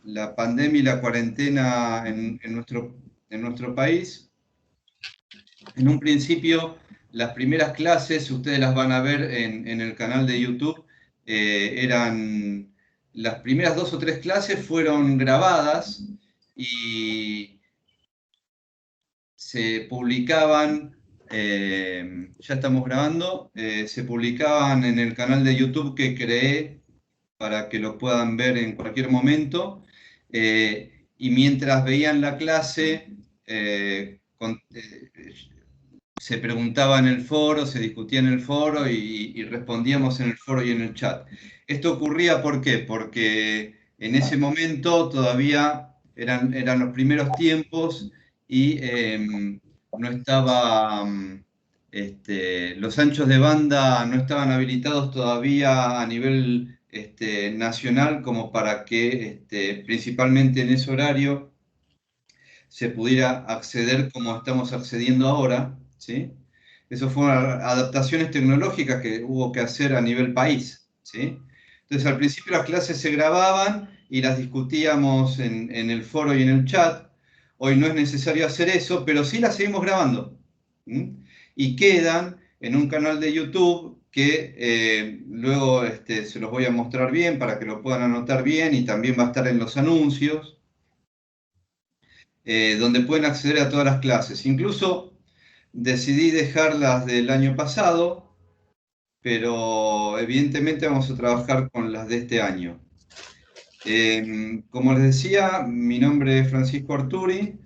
la pandemia y la cuarentena en nuestro país. En un principio, las primeras clases, ustedes las van a ver en el canal de YouTube, eran las primeras 2 o 3 clases fueron grabadas y se publicaban, ya estamos grabando, se publicaban en el canal de YouTube que creé para que lo puedan ver en cualquier momento. Y mientras veían la clase, se preguntaba en el foro, se discutía en el foro y respondíamos en el foro y en el chat. Esto ocurría, ¿por qué? Porque en ese momento todavía eran los primeros tiempos y no estaba, los anchos de banda no estaban habilitados todavía a nivel nacional como para que principalmente en ese horario se pudiera acceder como estamos accediendo ahora, ¿sí? Eso fueron adaptaciones tecnológicas que hubo que hacer a nivel país, ¿sí? Entonces al principio las clases se grababan y las discutíamos en el foro y en el chat. Hoy no es necesario hacer eso, pero sí las seguimos grabando. ¿Mm? Y quedan en un canal de YouTube que luego se los voy a mostrar bien para que lo puedan anotar bien y también va a estar en los anuncios. Donde pueden acceder a todas las clases. Incluso decidí dejarlas del año pasado, pero evidentemente vamos a trabajar con las de este año. Como les decía, mi nombre es Francisco Arturi.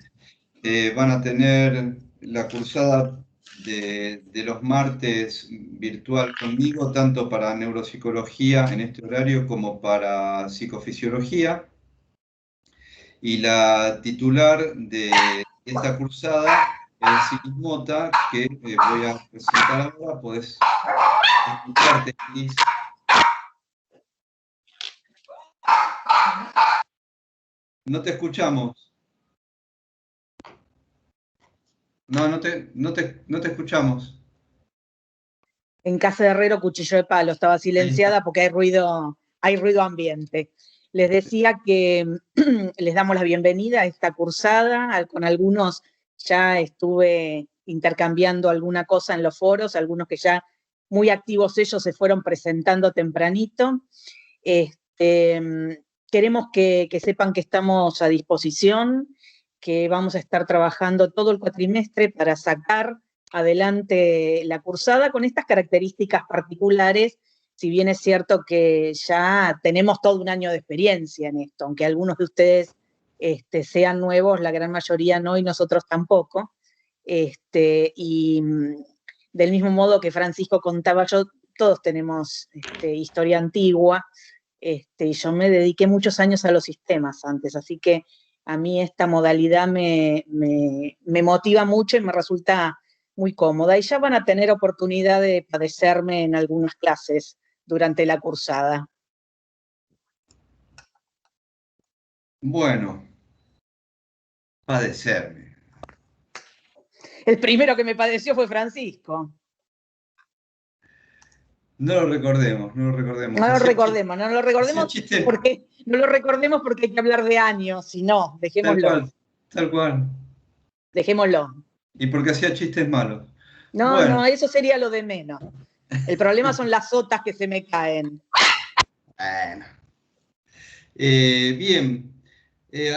Van a tener la cursada de los martes virtual conmigo, tanto para neuropsicología en este horario como para psicofisiología. Y la titular de esta cursada es Iris Mota, que voy a presentar ahora. Podés escucharte, Iris. No te escuchamos. No te escuchamos. En casa de herrero, cuchillo de palo, estaba silenciada porque hay ruido ambiente. Les decía que les damos la bienvenida a esta cursada, con algunos ya estuve intercambiando alguna cosa en los foros, algunos que ya muy activos ellos se fueron presentando tempranito. Queremos que sepan que estamos a disposición, que vamos a estar trabajando todo el cuatrimestre para sacar adelante la cursada con estas características particulares, si bien es cierto que ya tenemos todo un año de experiencia en esto, aunque algunos de ustedes sean nuevos, la gran mayoría no y nosotros tampoco. Y del mismo modo que Francisco contaba, todos tenemos historia antigua. Yo me dediqué muchos años a los sistemas antes, así que a mí esta modalidad me motiva mucho y me resulta muy cómoda. Y ya van a tener oportunidad de padecerme en algunas clases durante la cursada. Bueno, padecerme. El primero que me padeció fue Francisco. No lo recordemos, no lo recordemos. No lo recordemos, no lo recordemos porque hay que hablar de años, si no, dejémoslo. Tal cual. Dejémoslo. Y porque hacía chistes malos. No, bueno. No, eso sería lo de menos. El problema son las sotas que se me caen. Bueno. Bien.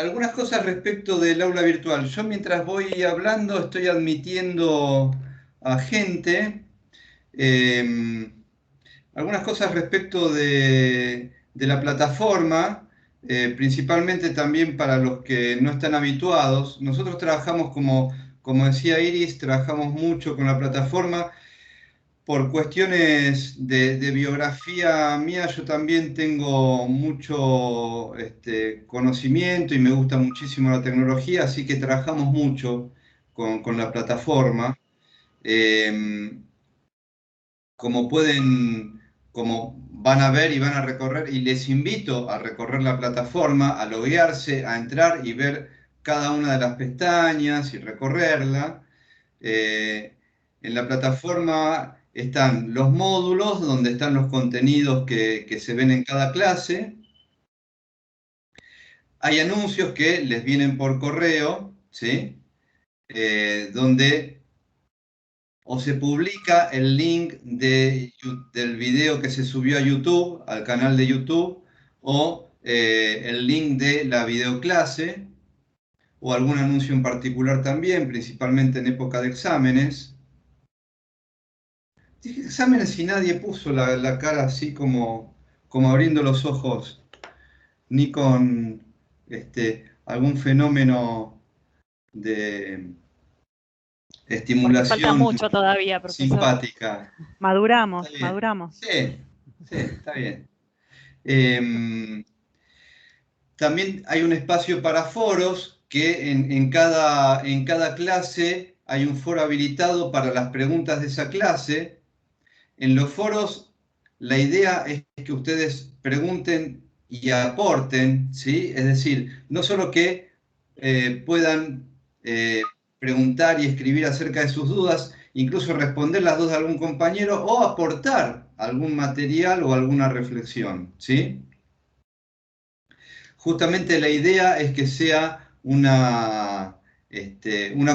Algunas cosas respecto del aula virtual. Yo mientras voy hablando estoy admitiendo a gente. Algunas cosas respecto de la plataforma, principalmente también para los que no están habituados. Nosotros trabajamos, como decía Iris, trabajamos mucho con la plataforma. Por cuestiones de biografía mía, yo también tengo mucho conocimiento y me gusta muchísimo la tecnología, así que trabajamos mucho con la plataforma. Como van a ver y van a recorrer, y les invito a recorrer la plataforma, a loguearse, a entrar y ver cada una de las pestañas y recorrerla. En la plataforma están los módulos, donde están los contenidos que se ven en cada clase. hay anuncios que les vienen por correo, ¿sí? Donde o se publica el link del video que se subió a YouTube, al canal de YouTube, o el link de la videoclase, o algún anuncio en particular también, principalmente en época de exámenes. Dije exámenes y nadie puso la cara así como abriendo los ojos, ni con algún fenómeno de Porque falta estimulación mucho todavía, profesor. simpática. Maduramos, Está bien. maduramos. Sí, sí, está bien. También hay un espacio para foros que en cada clase hay un foro habilitado para las preguntas de esa clase. En los foros la idea es que ustedes pregunten y aporten, ¿sí? Es decir, no solo que puedan preguntar y escribir acerca de sus dudas, incluso responder las dudas de algún compañero o aportar algún material o alguna reflexión, ¿sí? Justamente la idea es que sea una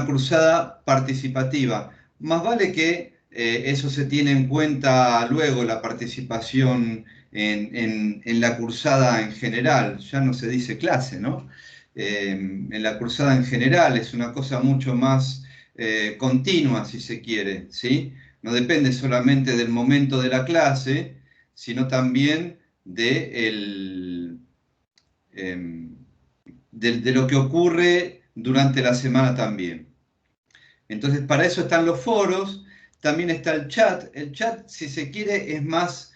cruzada participativa. Más vale que eso se tiene en cuenta luego, la participación en la cursada en general. Ya no se dice clase, ¿no? En la cursada en general es una cosa mucho más continua, si se quiere, ¿sí? No depende solamente del momento de la clase, sino también de lo que ocurre durante la semana también. Entonces, para eso están los foros, también está el chat. El chat, si se quiere, es más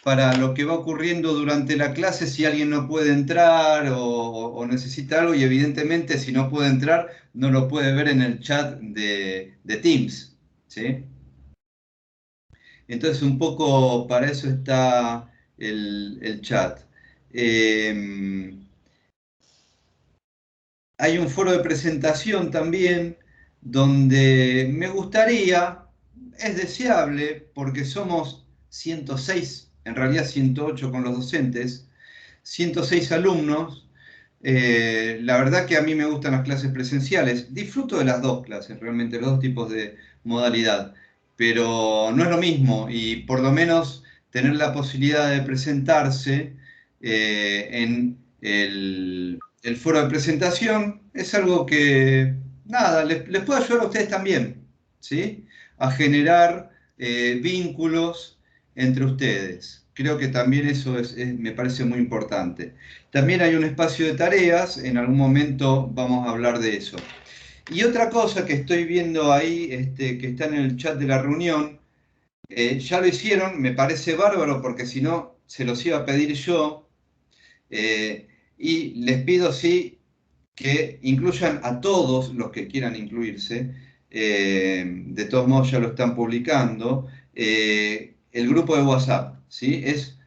para lo que va ocurriendo durante la clase, si alguien no puede entrar o necesita algo, y evidentemente si no puede entrar, no lo puede ver en el chat de Teams, ¿sí? Entonces, un poco para eso está el chat. Hay un foro de presentación también donde me gustaría, es deseable, porque somos 106, en realidad 108 con los docentes, 106 alumnos. La verdad que a mí me gustan las clases presenciales. Disfruto de las dos clases, realmente, los dos tipos de modalidad. Pero no es lo mismo y por lo menos tener la posibilidad de presentarse en el foro de presentación es algo que, nada, les puede ayudar a ustedes también, ¿sí? A generar vínculos entre ustedes. Creo que también eso me parece muy importante. También hay un espacio de tareas, en algún momento vamos a hablar de eso. Y otra cosa que estoy viendo ahí, que está en el chat de la reunión, ya lo hicieron, me parece bárbaro porque si no se los iba a pedir yo, y les pido sí que incluyan a todos los que quieran incluirse, de todos modos ya lo están publicando, el grupo de WhatsApp, ¿sí? Es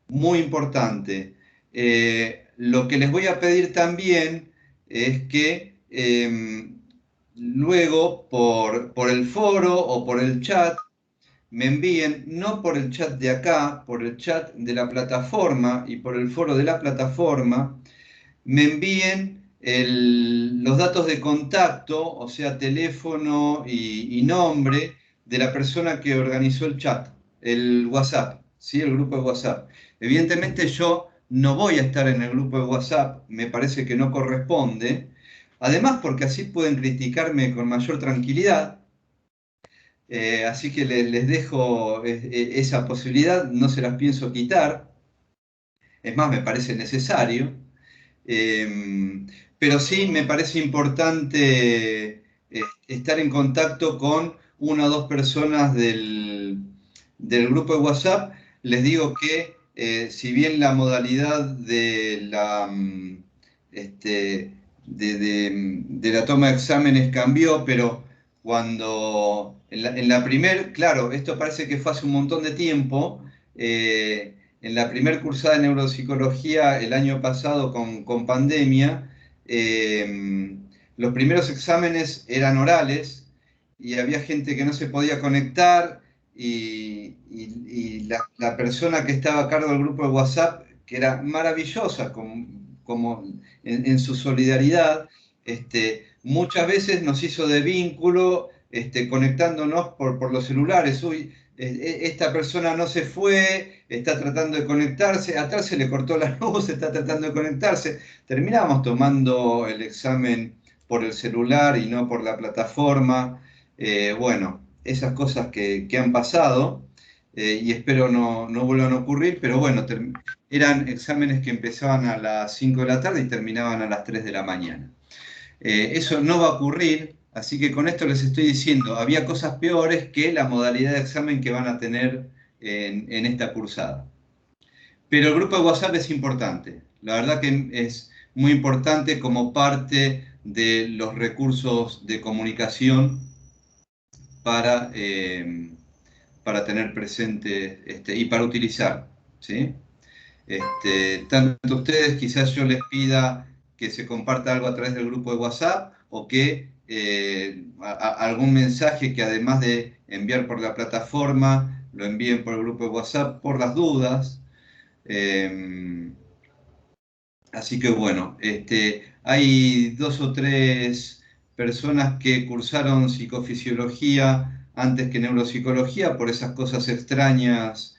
muy importante. Lo que les voy a pedir también es que luego por el foro o por el chat me envíen, no por el chat de acá, por el chat de la plataforma y por el foro de la plataforma, me envíen los datos de contacto, o sea, teléfono y nombre de la persona que organizó el chat, el WhatsApp, ¿sí? El grupo de WhatsApp. Evidentemente yo no voy a estar en el grupo de WhatsApp, me parece que no corresponde. Además, porque así pueden criticarme con mayor tranquilidad. Así que les dejo esa posibilidad, no se las pienso quitar. Es más, me parece necesario. Pero sí me parece importante estar en contacto con una o dos personas del grupo de WhatsApp. Les digo que si bien la modalidad de la toma de exámenes cambió, pero cuando en la primer, claro, esto parece que fue hace un montón de tiempo. En la primer cursada de neuropsicología el año pasado con pandemia, los primeros exámenes eran orales y había gente que no se podía conectar y la persona que estaba a cargo del grupo de WhatsApp que era maravillosa como en su solidaridad, muchas veces nos hizo de vínculo conectándonos por los celulares. Uy, esta persona no se fue, está tratando de conectarse, a tal se le cortó la luz, está tratando de conectarse. Terminamos tomando el examen por el celular y no por la plataforma. Bueno, esas cosas que han pasado y espero no vuelvan a ocurrir, pero bueno, eran exámenes que empezaban a las 5 de la tarde y terminaban a las 3 de la mañana. Eso no va a ocurrir, así que con esto les estoy diciendo, había cosas peores que la modalidad de examen que van a tener en esta cursada. Pero el grupo de WhatsApp es importante, la verdad que es muy importante como parte de los recursos de comunicación para tener presente y para utilizar, ¿sí? Tanto ustedes, quizás yo les pida que se comparta algo a través del grupo de WhatsApp o que algún mensaje que además de enviar por la plataforma, lo envíen por el grupo de WhatsApp por las dudas. Así que bueno, hay 2 o 3 personas que cursaron psicofisiología antes que neuropsicología por esas cosas extrañas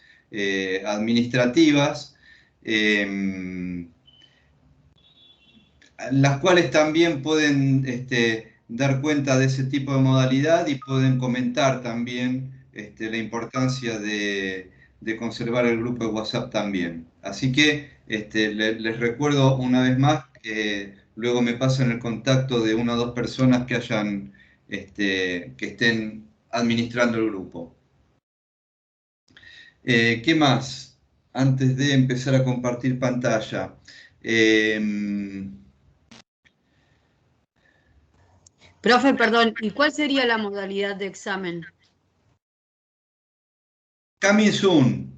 administrativas, las cuales también pueden dar cuenta de ese tipo de modalidad y pueden comentar también la importancia de conservar el grupo de WhatsApp también. Así que les recuerdo una vez más que luego me pasan el contacto de 1 o 2 personas que que estén administrando el grupo. ¿Qué más? Antes de empezar a compartir pantalla. Profe, perdón, ¿y cuál sería la modalidad de examen? Coming soon.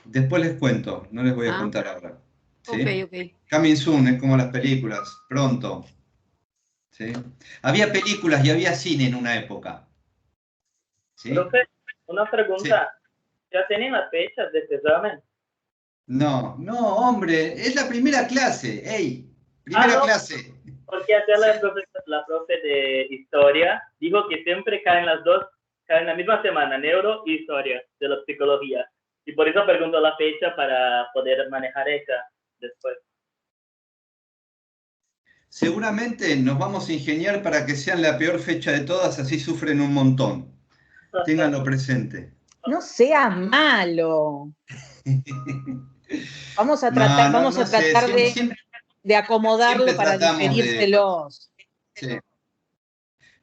Después les cuento, no les voy a contar ahora. ¿Sí? Ok. Coming soon es como las películas, pronto. ¿Sí? Había películas y había cine en una época. ¿Sí? Profe, una pregunta. Sí. ¿Ya tienen las fechas de este examen? No, hombre, es la primera clase. ¡Ey! Primera clase. Porque ayer la profe de historia dijo que siempre caen las dos, caen la misma semana, neuro y historia de la psicología. Y por eso pregunto la fecha para poder manejar esa después. Seguramente nos vamos a ingeniar para que sean la peor fecha de todas, así sufren un montón. Ténganlo presente. No seas malo. Vamos a tratar de acomodarlo para diferírselos. Sí.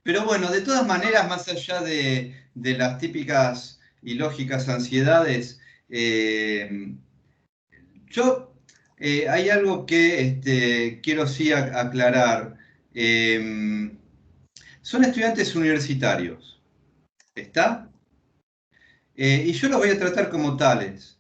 Pero bueno, de todas maneras, más allá de las típicas y lógicas ansiedades, hay algo que quiero sí aclarar. Son estudiantes universitarios, ¿está? Y yo los voy a tratar como tales.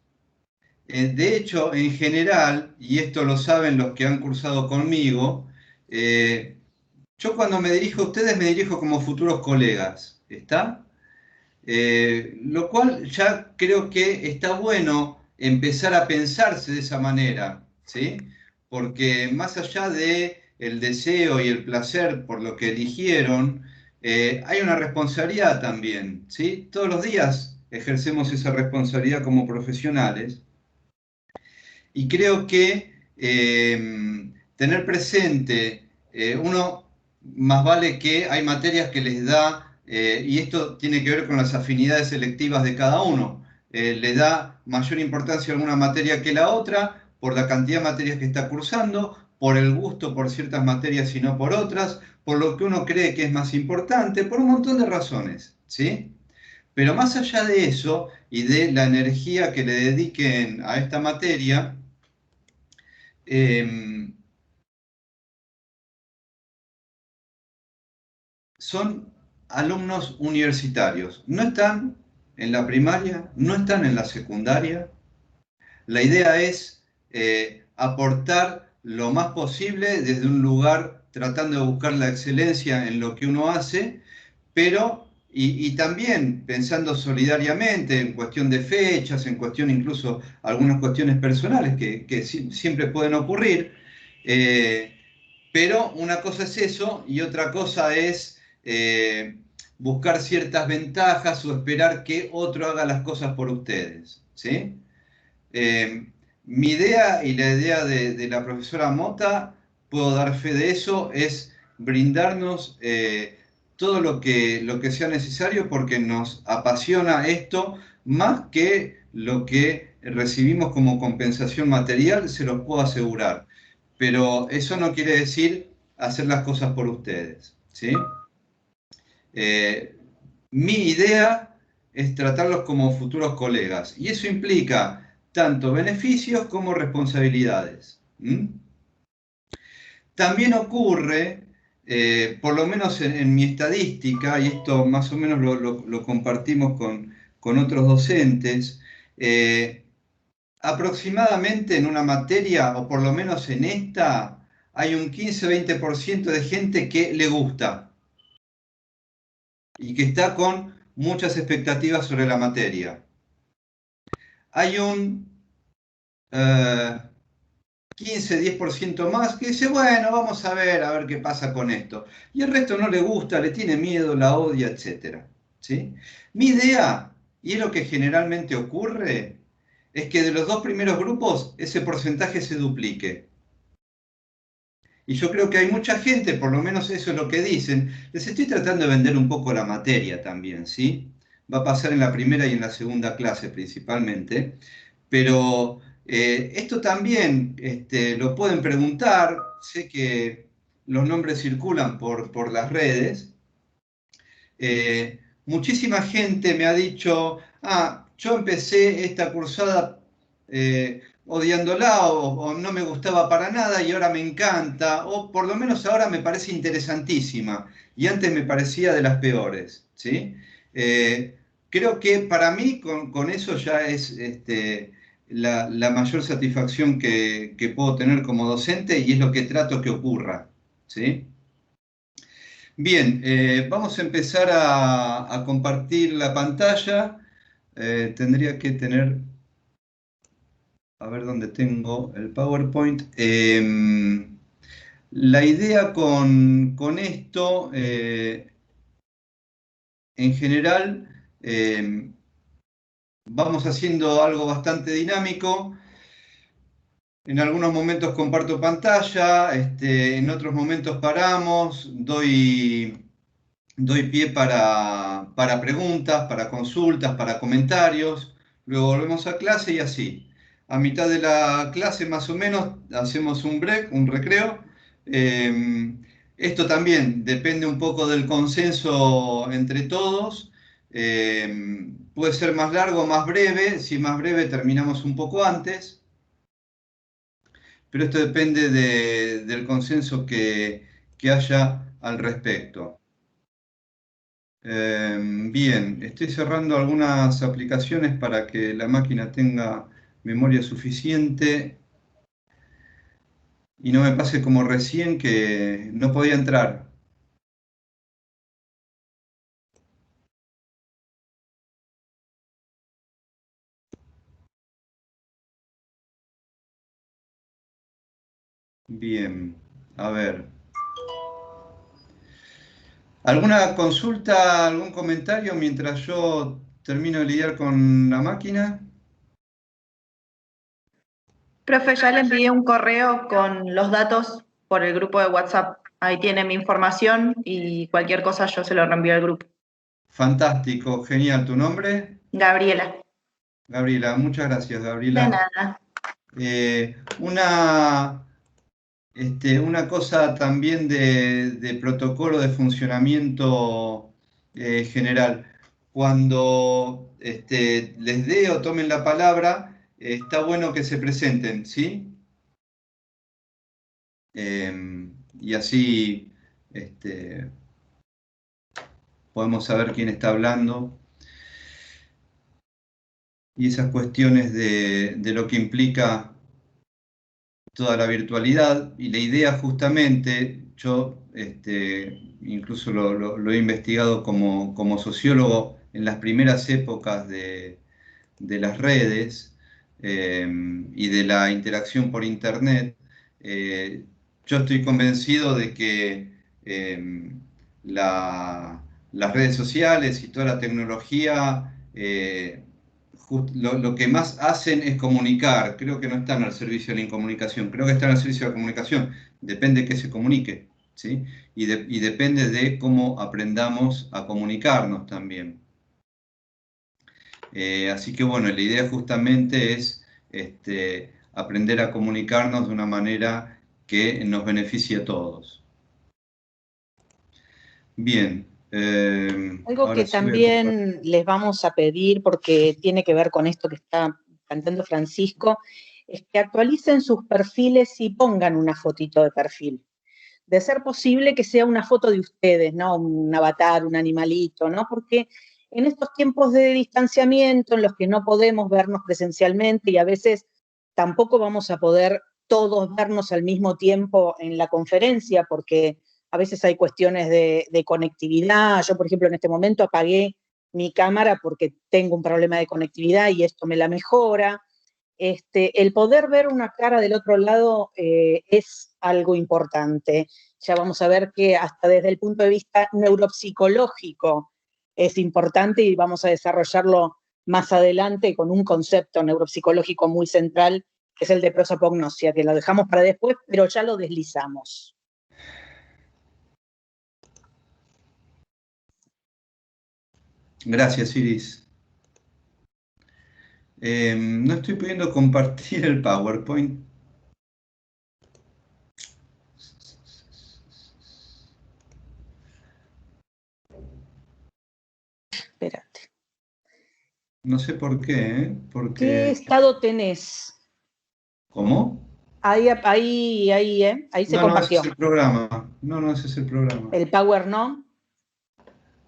De hecho, en general, y esto lo saben los que han cursado conmigo, yo cuando me dirijo a ustedes me dirijo como futuros colegas, ¿está? Lo cual ya creo que está bueno empezar a pensarse de esa manera, ¿sí? Porque más allá de el deseo y el placer por lo que eligieron, hay una responsabilidad también, ¿sí? Todos los días ejercemos esa responsabilidad como profesionales y creo que tener presente, uno más vale que hay materias que les da, y esto tiene que ver con las afinidades selectivas de cada uno, le da mayor importancia a alguna materia que la otra, por la cantidad de materias que está cursando, por el gusto por ciertas materias y no por otras, por lo que uno cree que es más importante, por un montón de razones, ¿sí? Pero más allá de eso y de la energía que le dediquen a esta materia, son alumnos universitarios. No están en la primaria, no están en la secundaria. La idea es aportar lo más posible desde un lugar tratando de buscar la excelencia en lo que uno hace, pero y también pensando solidariamente en cuestión de fechas, en cuestión incluso algunas cuestiones personales que siempre pueden ocurrir, pero una cosa es eso y otra cosa es buscar ciertas ventajas o esperar que otro haga las cosas por ustedes, ¿sí? Mi idea y la idea de la profesora Mota, puedo dar fe de eso, es brindarnos todo lo que sea necesario porque nos apasiona esto más que lo que recibimos como compensación material, se los puedo asegurar. Pero eso no quiere decir hacer las cosas por ustedes, ¿sí? Mi idea es tratarlos como futuros colegas y eso implica tanto beneficios como responsabilidades. También ocurre, por lo menos en mi estadística, y esto más o menos lo compartimos con otros docentes, aproximadamente en una materia, o por lo menos en esta, hay un 15-20% de gente que le gusta y que está con muchas expectativas sobre la materia. Hay un 15-10% más que dice, bueno, vamos a ver qué pasa con esto. Y el resto no le gusta, le tiene miedo, la odia, etc. ¿Sí? Mi idea, y es lo que generalmente ocurre, es que de los dos primeros grupos ese porcentaje se duplique. Y yo creo que hay mucha gente, por lo menos eso es lo que dicen, les estoy tratando de vender un poco la materia también, ¿sí? Va a pasar en la primera y en la segunda clase principalmente, pero esto también lo pueden preguntar, sé que los nombres circulan por las redes. Muchísima gente me ha dicho, yo empecé esta cursada odiándola o no me gustaba para nada y ahora me encanta, o por lo menos ahora me parece interesantísima y antes me parecía de las peores, ¿sí? Creo que para mí con eso ya es la mayor satisfacción que puedo tener como docente y es lo que trato que ocurra, ¿sí? Bien, vamos a empezar a compartir la pantalla. Tendría que tener, a ver dónde tengo el PowerPoint. La idea con esto, en general, vamos haciendo algo bastante dinámico. En algunos momentos comparto pantalla, en otros momentos paramos, doy pie para preguntas, para consultas, para comentarios, luego volvemos a clase y así. A mitad de la clase más o menos hacemos un break, un recreo. Esto también depende un poco del consenso entre todos. Puede ser más largo o más breve, si más breve terminamos un poco antes, pero esto depende del consenso que haya al respecto. Bien, estoy cerrando algunas aplicaciones para que la máquina tenga memoria suficiente y no me pase como recién que no podía entrar. Bien, a ver. ¿Alguna consulta, algún comentario mientras yo termino de lidiar con la máquina? Profe, ya le envié un correo con los datos por el grupo de WhatsApp. Ahí tiene mi información y cualquier cosa yo se lo reenvío al grupo. Fantástico, genial. ¿Tu nombre? Gabriela. Gabriela, muchas gracias, Gabriela. De nada. Una cosa también de protocolo de funcionamiento general. Cuando les dé o tomen la palabra, está bueno que se presenten, ¿sí? Y así podemos saber quién está hablando. Y esas cuestiones de lo que implica toda la virtualidad y la idea justamente yo incluso lo he investigado como sociólogo en las primeras épocas de las redes y de la interacción por Internet. Yo estoy convencido de que las redes sociales y toda la tecnología lo que más hacen es comunicar. Creo que no están al servicio de la incomunicación, creo que están al servicio de la comunicación. Depende de qué se comunique, ¿sí? Y depende de cómo aprendamos a comunicarnos también. Así que bueno, la idea justamente es aprender a comunicarnos de una manera que nos beneficie a todos. Bien. Algo que también les vamos a pedir, porque tiene que ver con esto que está planteando Francisco, es que actualicen sus perfiles y pongan una fotito de perfil. De ser posible que sea una foto de ustedes, ¿no? Un avatar, un animalito, ¿no? Porque en estos tiempos de distanciamiento en los que no podemos vernos presencialmente y a veces tampoco vamos a poder todos vernos al mismo tiempo en la conferencia, porque a veces hay cuestiones de conectividad. Yo, por ejemplo, en este momento apagué mi cámara porque tengo un problema de conectividad y esto me la mejora. El poder ver una cara del otro lado es algo importante. Ya vamos a ver que hasta desde el punto de vista neuropsicológico es importante y vamos a desarrollarlo más adelante con un concepto neuropsicológico muy central, que es el de prosopagnosia, que lo dejamos para después, pero ya lo deslizamos. Gracias, Iris. No estoy pudiendo compartir el PowerPoint. Espérate. No sé por qué, ¿eh? Porque... ¿Qué estado tenés? ¿Cómo? Ahí se compartió. No, ese es el programa. No, ese es el programa. ¿El Power no?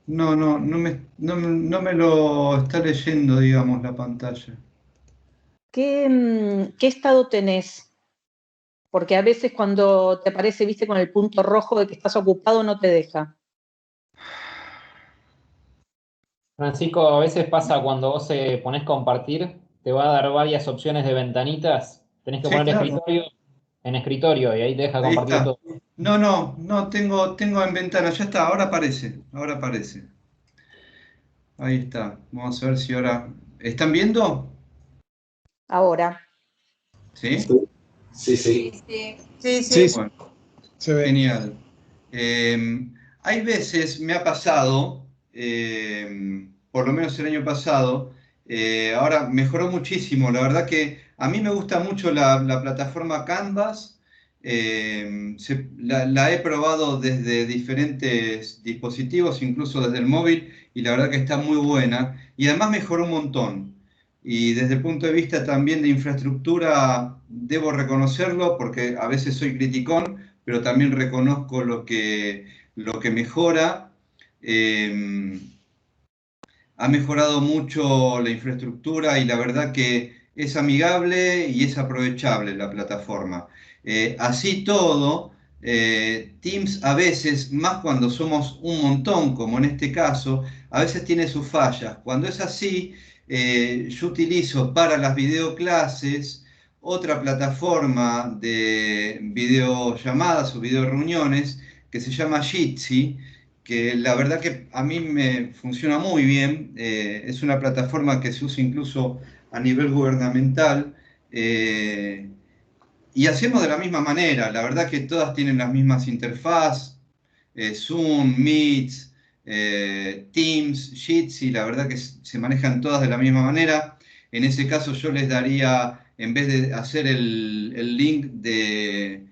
No me lo está leyendo, digamos, la pantalla. ¿Qué estado tenés? Porque a veces cuando te aparece, viste, con el punto rojo de que estás ocupado, no te deja. Francisco, a veces pasa cuando vos ponés compartir, te va a dar varias opciones de ventanitas. Tenés que poner escritorio en escritorio y ahí te deja compartir todo. No, tengo en ventana, ya está, ahora aparece. Ahí está, vamos a ver si ahora... ¿Están viendo? Ahora. ¿Sí? Sí. Bueno, se ve. Genial. Hay veces, me ha pasado, por lo menos el año pasado, ahora mejoró muchísimo. La verdad que a mí me gusta mucho la plataforma Canvas. La he probado desde diferentes dispositivos, incluso desde el móvil, y la verdad que está muy buena. Y además mejoró un montón. Y desde el punto de vista también de infraestructura, debo reconocerlo, porque a veces soy criticón, pero también reconozco lo que mejora. Ha mejorado mucho la infraestructura y la verdad que es amigable y es aprovechable la plataforma. Así todo, Teams a veces, más cuando somos un montón, como en este caso, a veces tiene sus fallas. Cuando es así, yo utilizo para las videoclases otra plataforma de videollamadas o videoreuniones que se llama Jitsi, que la verdad que a mí me funciona muy bien. Es una plataforma que se usa incluso a nivel gubernamental, y hacemos de la misma manera. La verdad que todas tienen las mismas interfaces, Zoom, Meet, Teams, Jitsi, la verdad que se manejan todas de la misma manera. En ese caso yo les daría, en vez de hacer el link de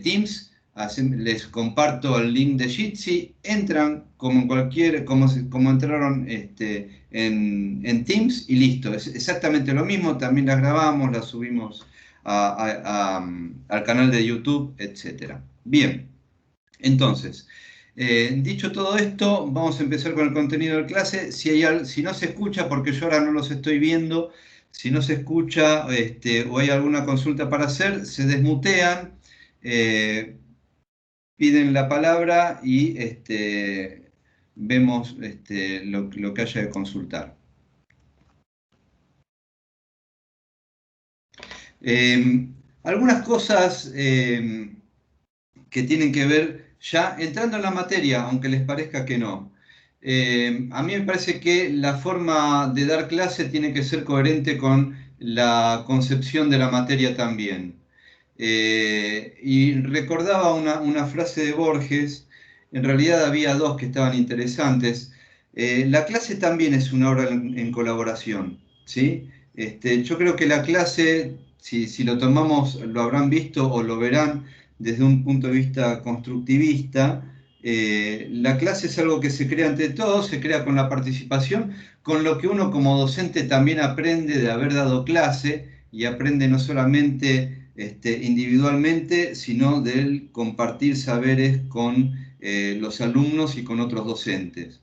Teams, les comparto el link de Jitsi, entran como entraron en Teams y listo. Es exactamente lo mismo, también las grabamos, las subimos al canal de YouTube, etc. Bien, entonces, dicho todo esto, vamos a empezar con el contenido de clase. Si no se escucha, porque yo ahora no los estoy viendo, si no se escucha o hay alguna consulta para hacer, se desmutean. piden la palabra y vemos lo que haya que consultar. Algunas cosas que tienen que ver ya entrando en la materia, aunque les parezca que no. A mí me parece que la forma de dar clase tiene que ser coherente con la concepción de la materia también. Y recordaba una frase de Borges, en realidad había dos que estaban interesantes. La clase también es una obra en colaboración, ¿sí? Yo creo que la clase, si lo tomamos, lo habrán visto o lo verán desde un punto de vista constructivista. La clase es algo que se crea entre todos, se crea con la participación, con lo que uno como docente también aprende de haber dado clase, y aprende no solamente individualmente, sino del compartir saberes con los alumnos y con otros docentes.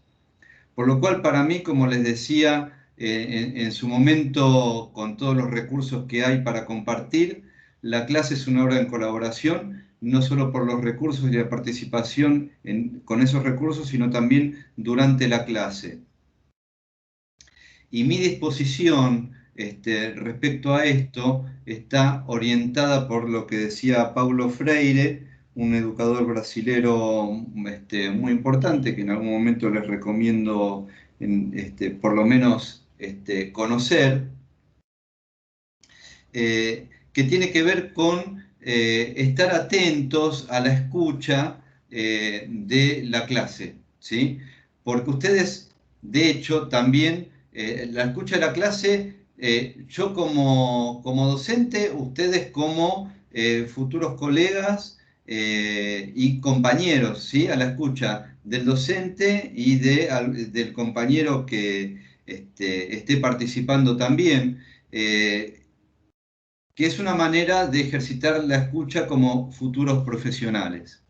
Por lo cual, para mí, como les decía, en su momento, con todos los recursos que hay para compartir, la clase es una obra en colaboración, no solo por los recursos y la participación con esos recursos, sino también durante la clase. Y mi disposición respecto a esto está orientada por lo que decía Paulo Freire, un educador brasilero muy importante, que en algún momento les recomiendo por lo menos conocer, que tiene que ver con estar atentos a la escucha de la clase, ¿sí? Porque ustedes, de hecho, también, la escucha de la clase, yo como docente, ustedes como futuros colegas y compañeros, ¿sí? A la escucha del docente y del compañero que esté participando también, que es una manera de ejercitar la escucha como futuros profesionales.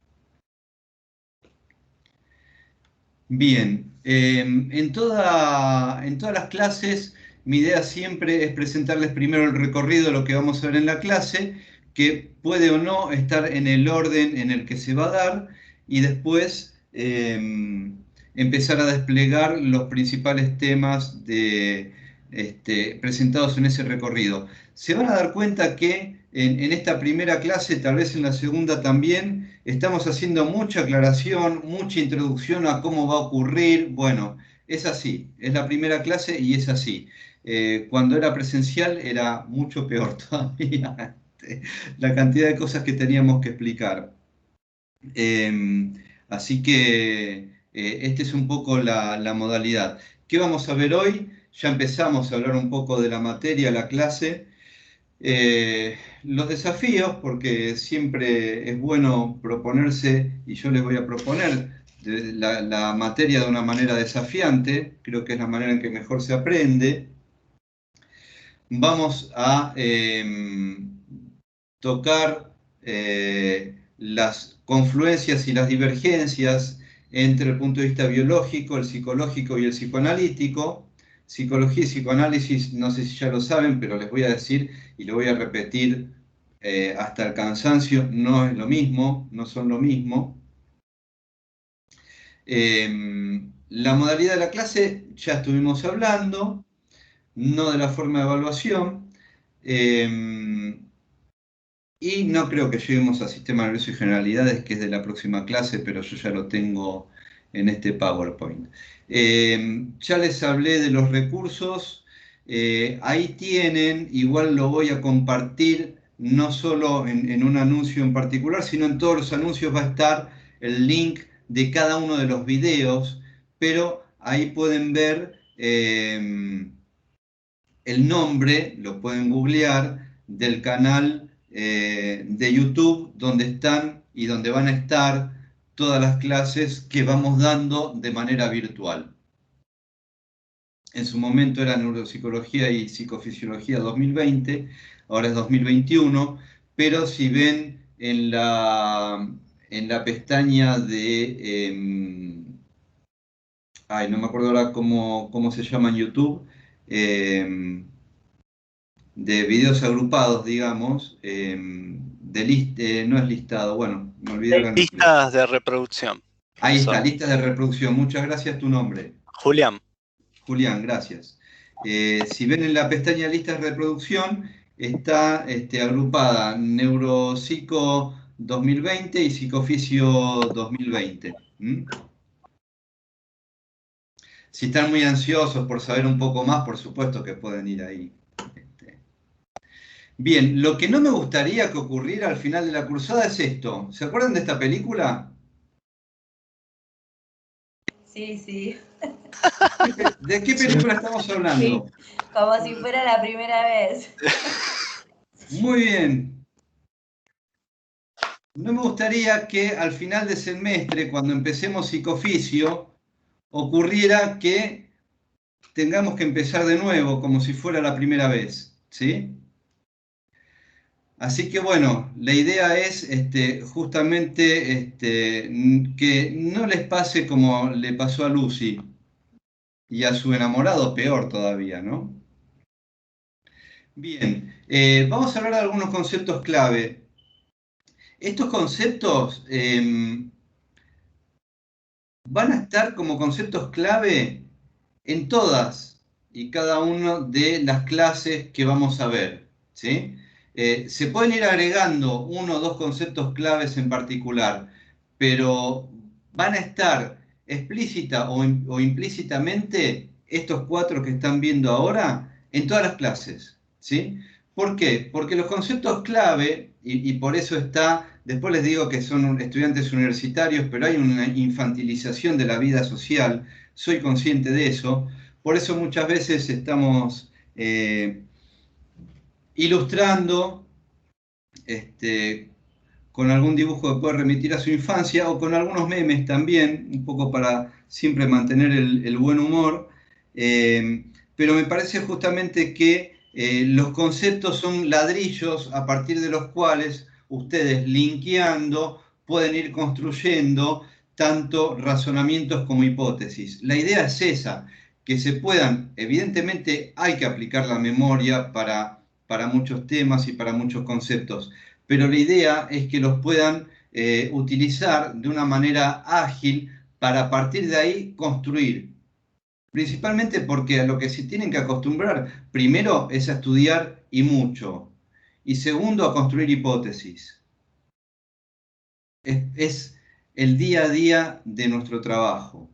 Bien, en todas las clases, mi idea siempre es presentarles primero el recorrido de lo que vamos a ver en la clase, que puede o no estar en el orden en el que se va a dar, y después empezar a desplegar los principales temas presentados en ese recorrido. Se van a dar cuenta que en esta primera clase, tal vez en la segunda también, estamos haciendo mucha aclaración, mucha introducción a cómo va a ocurrir. Bueno, es así, es la primera clase y es así. Cuando era presencial era mucho peor todavía la cantidad de cosas que teníamos que explicar. Así que esta es un poco la modalidad. ¿Qué vamos a ver hoy? Ya empezamos a hablar un poco de la materia, la clase. Los desafíos, porque siempre es bueno proponerse, y yo les voy a proponer la materia de una manera desafiante, creo que es la manera en que mejor se aprende. Vamos a tocar las confluencias y las divergencias entre el punto de vista biológico, el psicológico y el psicoanalítico. Psicología y psicoanálisis, no sé si ya lo saben, pero les voy a decir y lo voy a repetir hasta el cansancio, no es lo mismo, no son lo mismo. La modalidad de la clase ya estuvimos hablando, no de la forma de evaluación, y no creo que lleguemos a sistema nervioso y generalidades, que es de la próxima clase, pero yo ya lo tengo en este PowerPoint. Ya les hablé de los recursos, ahí tienen, igual lo voy a compartir, no solo en un anuncio en particular, sino en todos los anuncios va a estar el link de cada uno de los videos, pero ahí pueden ver el nombre, lo pueden googlear, del canal de YouTube, donde están y donde van a estar todas las clases que vamos dando de manera virtual. En su momento era Neuropsicología y Psicofisiología 2020, ahora es 2021, pero si ven en la pestaña de... no me acuerdo ahora cómo se llama en YouTube, de videos agrupados, digamos, no es listado, bueno, me olvidé. Listas de reproducción. Ahí está, listas de reproducción. Muchas gracias, tu nombre. Julián. Julián, gracias. Si ven en la pestaña listas de reproducción, está agrupada Neuropsico 2020 y Psicoficio 2020. Si están muy ansiosos por saber un poco más, por supuesto que pueden ir ahí. Bien, lo que no me gustaría que ocurriera al final de la cursada es esto. ¿Se acuerdan de esta película? Sí, sí. ¿De qué película estamos hablando? Sí, como si fuera la primera vez. Muy bien. No me gustaría que al final de semestre, cuando empecemos psicoficio, ocurriera que tengamos que empezar de nuevo, como si fuera la primera vez, ¿sí? Así que bueno, la idea es justamente que no les pase como le pasó a Lucy y a su enamorado, peor todavía, ¿no? Bien, vamos a hablar de algunos conceptos clave. Estos conceptos van a estar como conceptos clave en todas y cada una de las clases que vamos a ver, ¿sí? Se pueden ir agregando uno o dos conceptos claves en particular, pero van a estar explícita o implícitamente estos 4 que están viendo ahora en todas las clases, ¿sí? ¿Por qué? Porque los conceptos clave, y por eso está, después les digo que son estudiantes universitarios, pero hay una infantilización de la vida social, soy consciente de eso, por eso muchas veces estamos ilustrando con algún dibujo que puede remitir a su infancia o con algunos memes también, un poco para siempre mantener el buen humor, pero me parece justamente que los conceptos son ladrillos a partir de los cuales ustedes, linkeando, pueden ir construyendo tanto razonamientos como hipótesis. La idea es esa, que se puedan, evidentemente hay que aplicar la memoria para muchos temas y para muchos conceptos, pero la idea es que los puedan utilizar de una manera ágil para a partir de ahí construir. Principalmente porque a lo que se tienen que acostumbrar, primero es a estudiar y mucho, y segundo a construir hipótesis. Es el día a día de nuestro trabajo.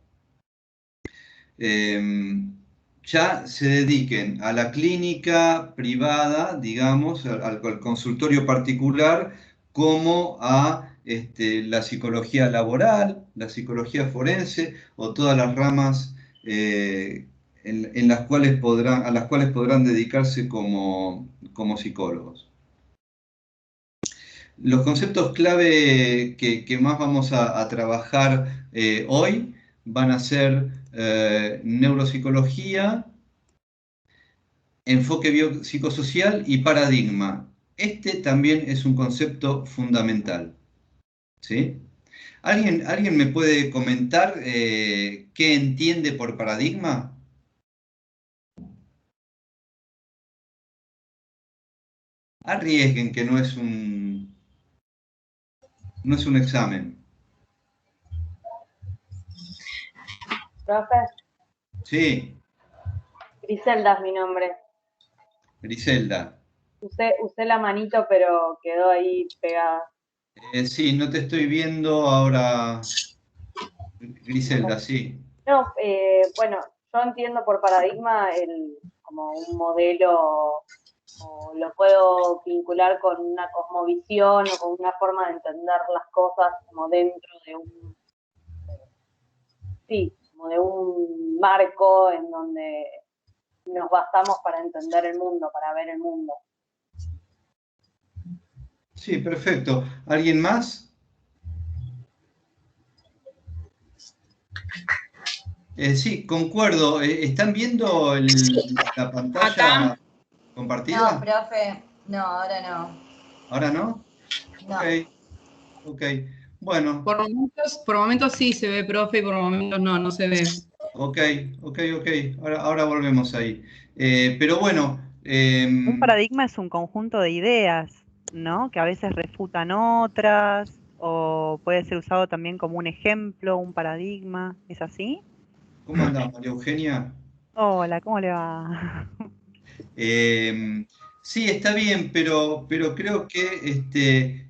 Ya se dediquen a la clínica privada, digamos, al consultorio particular, como a la psicología laboral, la psicología forense o todas las ramas en las cuales a las cuales podrán dedicarse como psicólogos. Los conceptos clave que más vamos a trabajar hoy van a ser neuropsicología, enfoque biopsicosocial y paradigma. Este también es un concepto fundamental, ¿sí? ¿Alguien me puede comentar qué entiende por paradigma? Arriesguen que no es un examen. Profe. Sí. Griselda es mi nombre. Griselda. Usé la manito, pero quedó ahí pegada. Sí, no te estoy viendo ahora, Griselda, sí. No, bueno, yo entiendo por paradigma como un modelo, o lo puedo vincular con una cosmovisión o con una forma de entender las cosas como dentro de como de un marco en donde nos basamos para entender el mundo, para ver el mundo. Sí, perfecto. ¿Alguien más? Sí, concuerdo. ¿Están viendo la pantalla acá compartida? No, profe, no, ahora no. ¿Ahora no? No. Ok. Bueno. Por momentos sí se ve, profe, y por momentos no se ve. Ok. Ahora volvemos ahí. Pero bueno. Un paradigma es un conjunto de ideas. ¿no? Que a veces refutan otras, o puede ser usado también como un ejemplo, un paradigma, ¿es así? ¿Cómo andás, María Eugenia? Hola, ¿cómo le va? Sí, está bien, pero creo que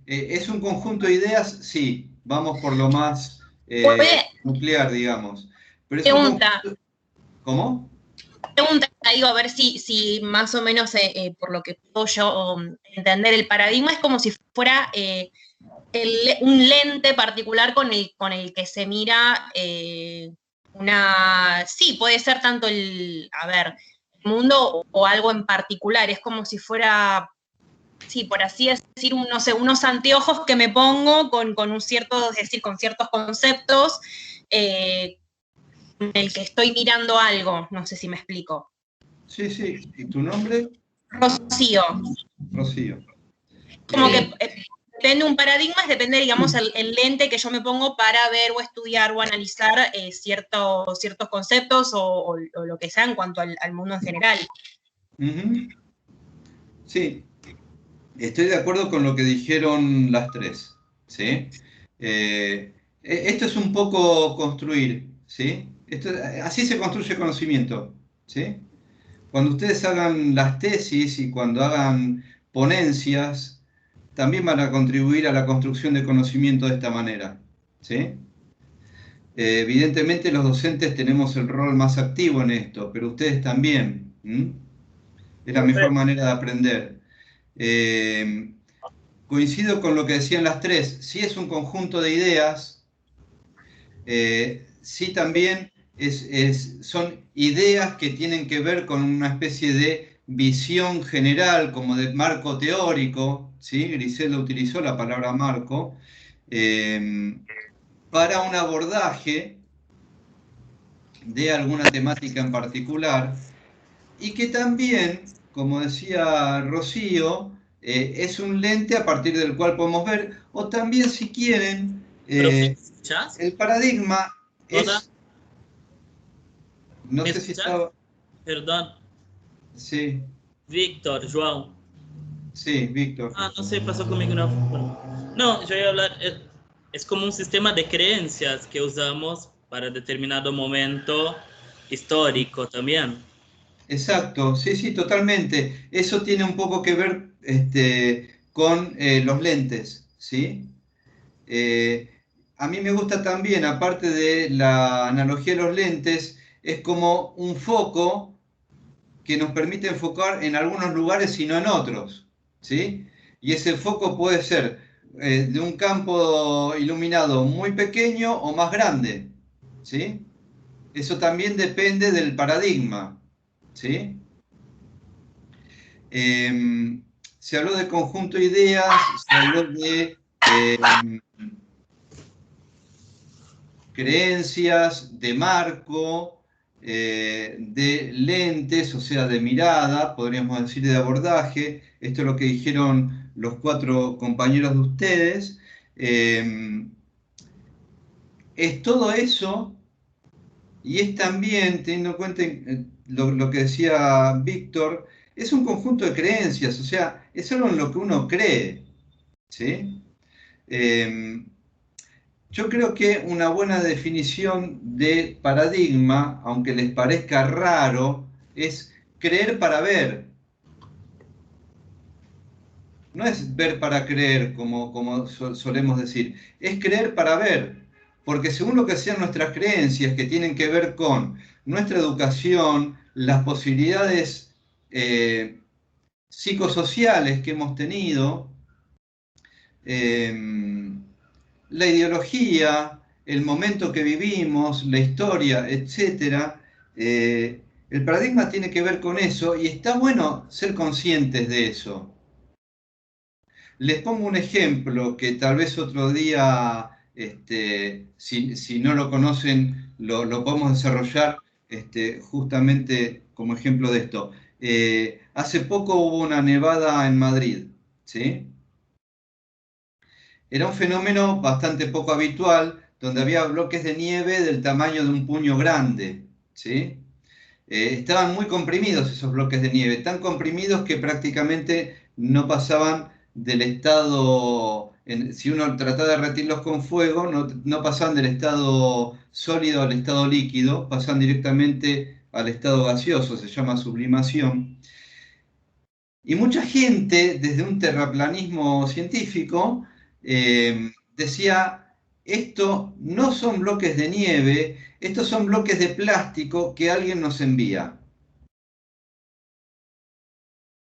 es un conjunto de ideas, sí, vamos por lo más nuclear, digamos. Pero es Pregunta. ¿Cómo? Pregunta, digo, a ver si más o menos, por lo que puedo yo entender, el paradigma es como si fuera un lente particular con el que se mira sí, puede ser tanto el mundo o algo en particular, es como si fuera, sí, por así decir, no sé, unos anteojos que me pongo con un cierto, es decir, con ciertos conceptos, en el que estoy mirando algo, no sé si me explico. Sí, sí. ¿Y tu nombre? Rocío. Rocío. Como que depende un paradigma, depende, digamos, el lente que yo me pongo para ver o estudiar o analizar ciertos conceptos o lo que sea en cuanto al mundo en general. Sí, estoy de acuerdo con lo que dijeron las tres, ¿sí? Esto es un poco construir, ¿sí? Así se construye conocimiento, ¿sí? Cuando ustedes hagan las tesis y cuando hagan ponencias, también van a contribuir a la construcción de conocimiento de esta manera, ¿sí? Evidentemente los docentes tenemos el rol más activo en esto, pero ustedes también. Es la mejor manera de aprender. Coincido con lo que decían las tres. Sí es un conjunto de ideas, sí también son ideas que tienen que ver con una especie de visión general, como de marco teórico, ¿sí? Griselda utilizó la palabra marco, para un abordaje de alguna temática en particular, y que también, como decía Rocío, es un lente a partir del cual podemos ver, o también si quieren, el paradigma es... No sé si estaba... Perdón. Sí. Víctor, João. Sí, Víctor. Ah, no sé, pasó conmigo una... No, yo iba a hablar... Es como un sistema de creencias que usamos para determinado momento histórico también. Exacto, sí, sí, totalmente. Eso tiene un poco que ver con los lentes, ¿sí? A mí me gusta también, aparte de la analogía de los lentes, es como un foco que nos permite enfocar en algunos lugares y no en otros, ¿sí? Y ese foco puede ser de un campo iluminado muy pequeño o más grande, ¿sí? Eso también depende del paradigma, ¿sí? Se habló de conjunto de ideas, se habló de creencias, de marco, de lentes, o sea, de mirada, podríamos decir de abordaje. Esto es lo que dijeron los 4 compañeros de ustedes. Es todo eso, y es también, teniendo en cuenta lo que decía Víctor, es un conjunto de creencias, o sea, es algo en lo que uno cree, ¿sí? Yo creo que una buena definición de paradigma, aunque les parezca raro, es creer para ver. No es ver para creer, como solemos decir, es creer para ver. Porque según lo que sean nuestras creencias, que tienen que ver con nuestra educación, las posibilidades psicosociales que hemos tenido, la ideología, el momento que vivimos, la historia, etc. El paradigma tiene que ver con eso y está bueno ser conscientes de eso. Les pongo un ejemplo que tal vez otro día, si no lo conocen, lo podemos desarrollar justamente como ejemplo de esto. Hace poco hubo una nevada en Madrid, ¿sí? Era un fenómeno bastante poco habitual, donde había bloques de nieve del tamaño de un puño grande, ¿sí? Estaban muy comprimidos esos bloques de nieve, tan comprimidos que prácticamente no pasaban del estado, si uno trata de derretirlos con fuego, no pasan del estado sólido al estado líquido, pasan directamente al estado gaseoso, se llama sublimación. Y mucha gente, desde un terraplanismo científico, decía, esto no son bloques de nieve, estos son bloques de plástico que alguien nos envía.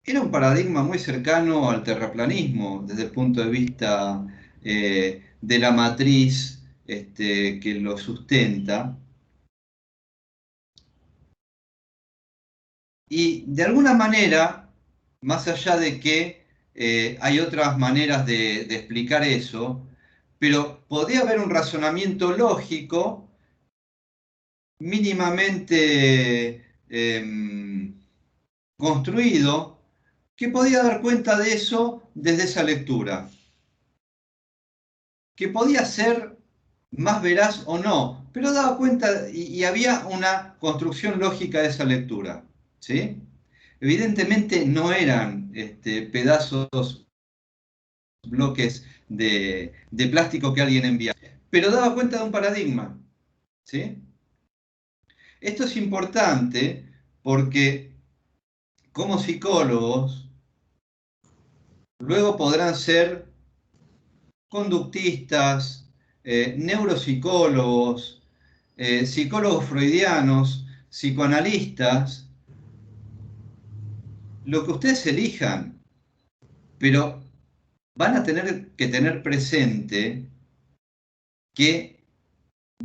Era un paradigma muy cercano al terraplanismo, desde el punto de vista de la matriz que lo sustenta. Y de alguna manera, más allá de que hay otras maneras de explicar eso, pero podía haber un razonamiento lógico mínimamente construido que podía dar cuenta de eso desde esa lectura, que podía ser más veraz o no, pero daba cuenta y había una construcción lógica de esa lectura, ¿sí? Evidentemente no eran pedazos, bloques de plástico que alguien enviaba, pero daba cuenta de un paradigma, ¿sí? Esto es importante porque como psicólogos luego podrán ser conductistas, neuropsicólogos, psicólogos freudianos, psicoanalistas, lo que ustedes elijan, pero van a tener que tener presente que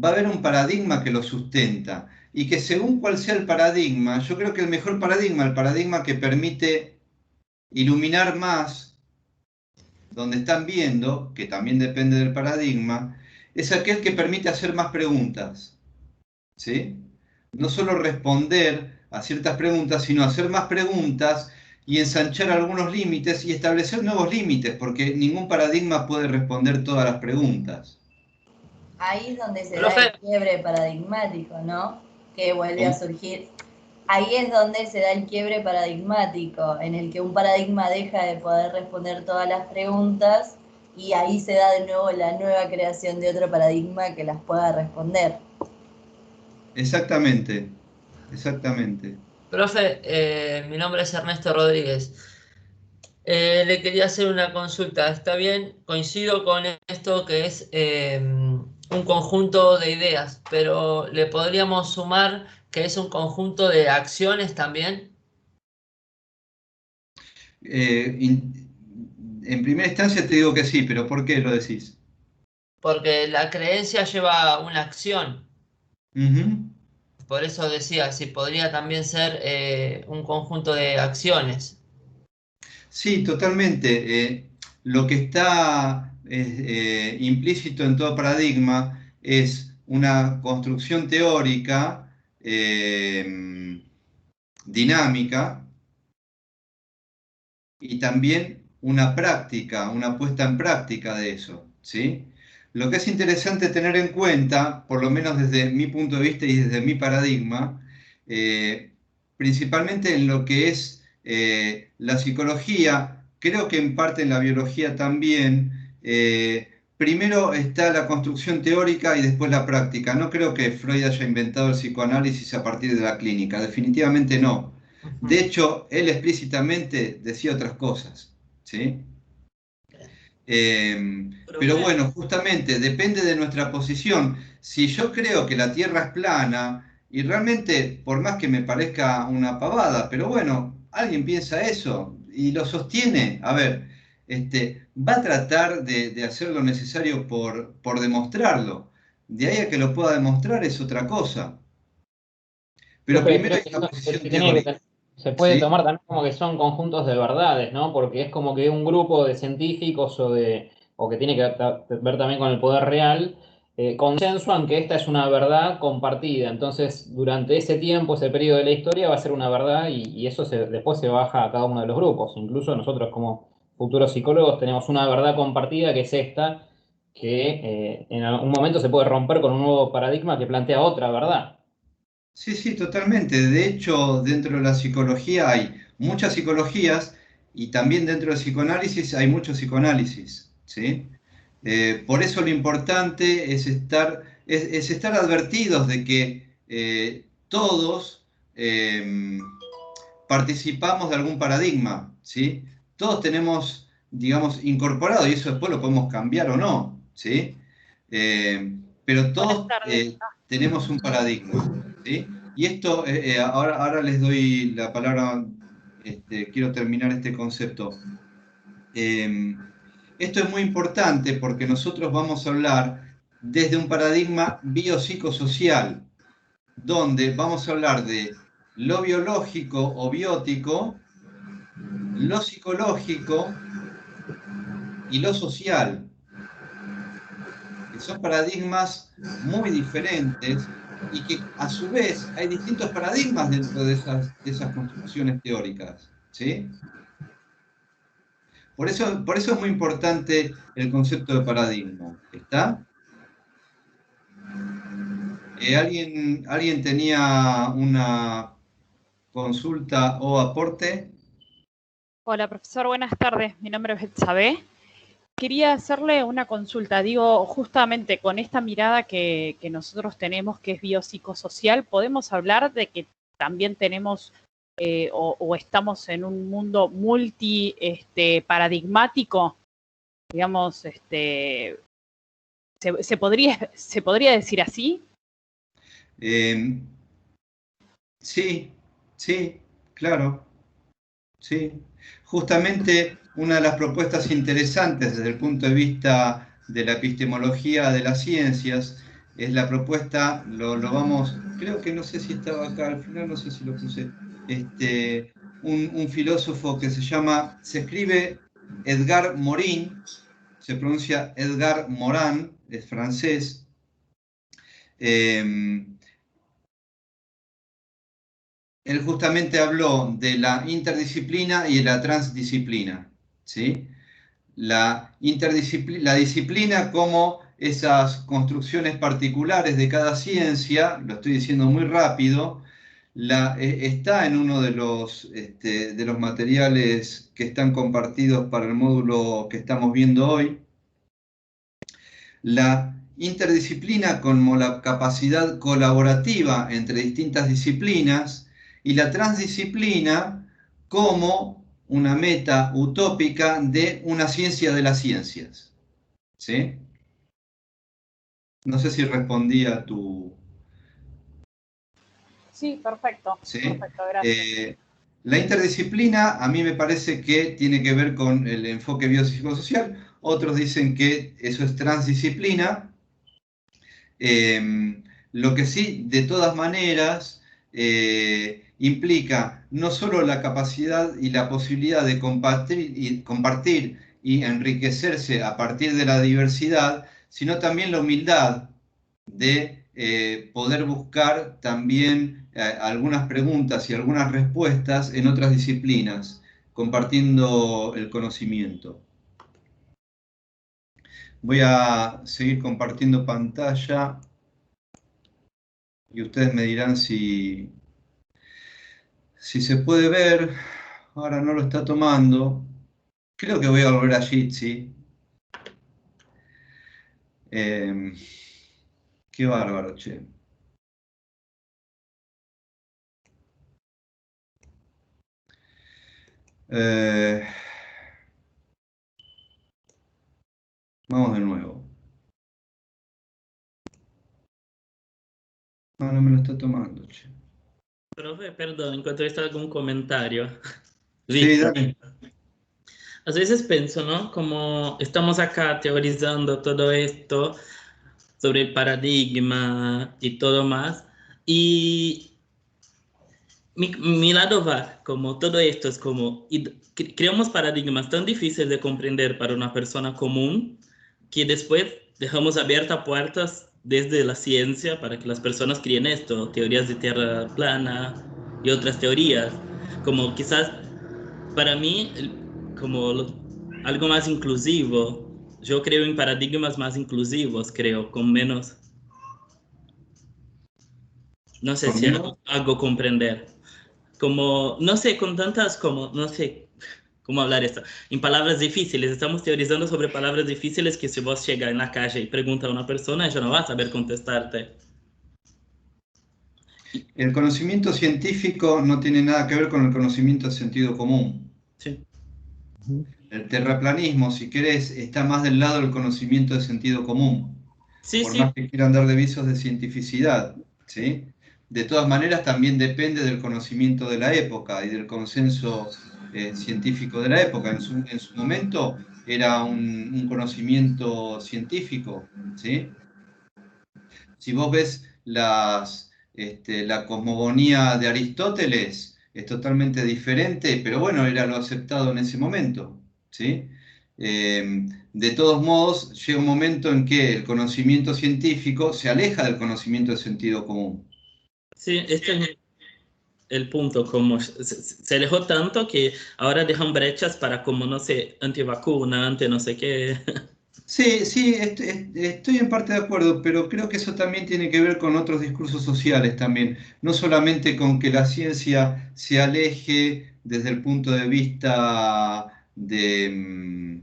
va a haber un paradigma que lo sustenta y que según cuál sea el paradigma, yo creo que el mejor paradigma, el paradigma que permite iluminar más donde están viendo, que también depende del paradigma, es aquel que permite hacer más preguntas, ¿sí? No solo responder a ciertas preguntas, sino hacer más preguntas y ensanchar algunos límites y establecer nuevos límites, porque ningún paradigma puede responder todas las preguntas. Ahí es donde se da el quiebre paradigmático, ¿no? Que vuelve a surgir. Ahí es donde se da el quiebre paradigmático, en el que un paradigma deja de poder responder todas las preguntas y ahí se da de nuevo la nueva creación de otro paradigma que las pueda responder. Exactamente, exactamente. Profe, mi nombre es Ernesto Rodríguez. Le quería hacer una consulta. ¿Está bien? Coincido con esto que es un conjunto de ideas, pero ¿le podríamos sumar que es un conjunto de acciones también? En primera instancia te digo que sí, pero ¿por qué lo decís? Porque la creencia lleva una acción. Uh-huh. Por eso decía, si podría también ser un conjunto de acciones. Sí, totalmente. Lo que está implícito en todo paradigma es una construcción teórica dinámica y también una práctica, una puesta en práctica de eso, ¿sí? Lo que es interesante tener en cuenta, por lo menos desde mi punto de vista y desde mi paradigma, principalmente en lo que es la psicología, creo que en parte en la biología también, primero está la construcción teórica y después la práctica. No creo que Freud haya inventado el psicoanálisis a partir de la clínica, definitivamente no. De hecho, él explícitamente decía otras cosas, ¿sí? Pero bueno, justamente depende de nuestra posición. Si yo creo que la Tierra es plana, y realmente, por más que me parezca una pavada, pero bueno, alguien piensa eso y lo sostiene, a ver, va a tratar de hacer lo necesario por demostrarlo. De ahí a que lo pueda demostrar es otra cosa. Pero primero hay una posición teórica. Se puede ¿Sí? tomar también como que son conjuntos de verdades, ¿no? Porque es como que un grupo de científicos o que tiene que ver también con el poder real, consensuan que esta es una verdad compartida. Entonces, durante ese tiempo, ese periodo de la historia va a ser una verdad y eso después se baja a cada uno de los grupos. Incluso nosotros como futuros psicólogos tenemos una verdad compartida que es esta, que en algún momento se puede romper con un nuevo paradigma que plantea otra verdad. Sí, sí, totalmente. De hecho, dentro de la psicología hay muchas psicologías y también dentro del psicoanálisis hay mucho psicoanálisis, ¿sí? Por eso lo importante es estar advertidos de que todos participamos de algún paradigma, ¿sí? Todos tenemos, digamos, incorporado, y eso después lo podemos cambiar o no, ¿sí? Pero todos tenemos un paradigma, ¿sí? Y esto, ahora les doy la palabra, quiero terminar este concepto. Esto es muy importante porque nosotros vamos a hablar desde un paradigma biopsicosocial, donde vamos a hablar de lo biológico o biótico, lo psicológico y lo social. Que son paradigmas muy diferentes y que a su vez hay distintos paradigmas dentro de esas construcciones teóricas, ¿sí? Por eso es muy importante el concepto de paradigma, ¿está? ¿Alguien tenía una consulta o aporte? Hola, profesor, buenas tardes. Mi nombre es Betsabe. Quería hacerle una consulta. Digo, justamente con esta mirada que nosotros tenemos, que es biopsicosocial, ¿podemos hablar de que también tenemos o estamos en un mundo multi paradigmático? Digamos, ¿se podría decir así? Sí, claro. Sí. Justamente una de las propuestas interesantes desde el punto de vista de la epistemología de las ciencias es la propuesta, creo que no sé si estaba acá, al final no sé si lo puse, un filósofo que se escribe Edgar Morin, se pronuncia Edgar Morin, es francés. Él justamente habló de la interdisciplina y de la transdisciplina, ¿sí? La disciplina como esas construcciones particulares de cada ciencia, lo estoy diciendo muy rápido, está en uno de los materiales que están compartidos para el módulo que estamos viendo hoy. La interdisciplina como la capacidad colaborativa entre distintas disciplinas, y la transdisciplina como una meta utópica de una ciencia de las ciencias. ¿Sí? No sé si respondí a tu... Sí, perfecto. ¿Sí? Perfecto, gracias. La interdisciplina a mí me parece que tiene que ver con el enfoque biopsicosocial. Otros dicen que eso es transdisciplina. Lo que sí, de todas maneras, implica no solo la capacidad y la posibilidad de compartir y enriquecerse a partir de la diversidad, sino también la humildad de poder buscar también algunas preguntas y algunas respuestas en otras disciplinas, compartiendo el conocimiento. Voy a seguir compartiendo pantalla y ustedes me dirán si se puede ver. Ahora no lo está tomando. Creo que voy a volver a Jitsi. Qué bárbaro, che. Vamos de nuevo. No me lo está tomando, che. Profe, perdón, encontré algún comentario. Sí, dale. A veces pienso, ¿no? Como estamos acá teorizando todo esto sobre el paradigma y todo más, y mi lado va, como todo esto es como, creamos paradigmas tan difíciles de comprender para una persona común, que después dejamos abiertas puertas desde la ciencia para que las personas creen esto, teorías de tierra plana y otras teorías, como quizás para mí, como algo más inclusivo. Yo creo en paradigmas más inclusivos, creo, con menos... No sé si hago comprender. Como, no sé, con tantas, como, no sé, ¿cómo hablar esto? En palabras difíciles, estamos teorizando sobre palabras difíciles que si vos llegas en la calle y preguntas a una persona, ella no va a saber contestarte. El conocimiento científico no tiene nada que ver con el conocimiento de sentido común. Sí. El terraplanismo, si querés, está más del lado del conocimiento de sentido común. Sí, por sí. más que quieran dar de visos de cientificidad, ¿sí? De todas maneras, también depende del conocimiento de la época y del consenso científico de la época. En su momento era un conocimiento científico, ¿sí? Si vos ves la cosmogonía de Aristóteles, es totalmente diferente, pero bueno, era lo aceptado en ese momento, ¿sí? De todos modos, llega un momento en que el conocimiento científico se aleja del conocimiento de sentido común. Sí, este es el punto, como se alejó tanto que ahora dejan brechas para como, no sé, antivacuna, anti no sé qué. Sí, sí, estoy en parte de acuerdo, pero creo que eso también tiene que ver con otros discursos sociales también, no solamente con que la ciencia se aleje desde el punto de vista de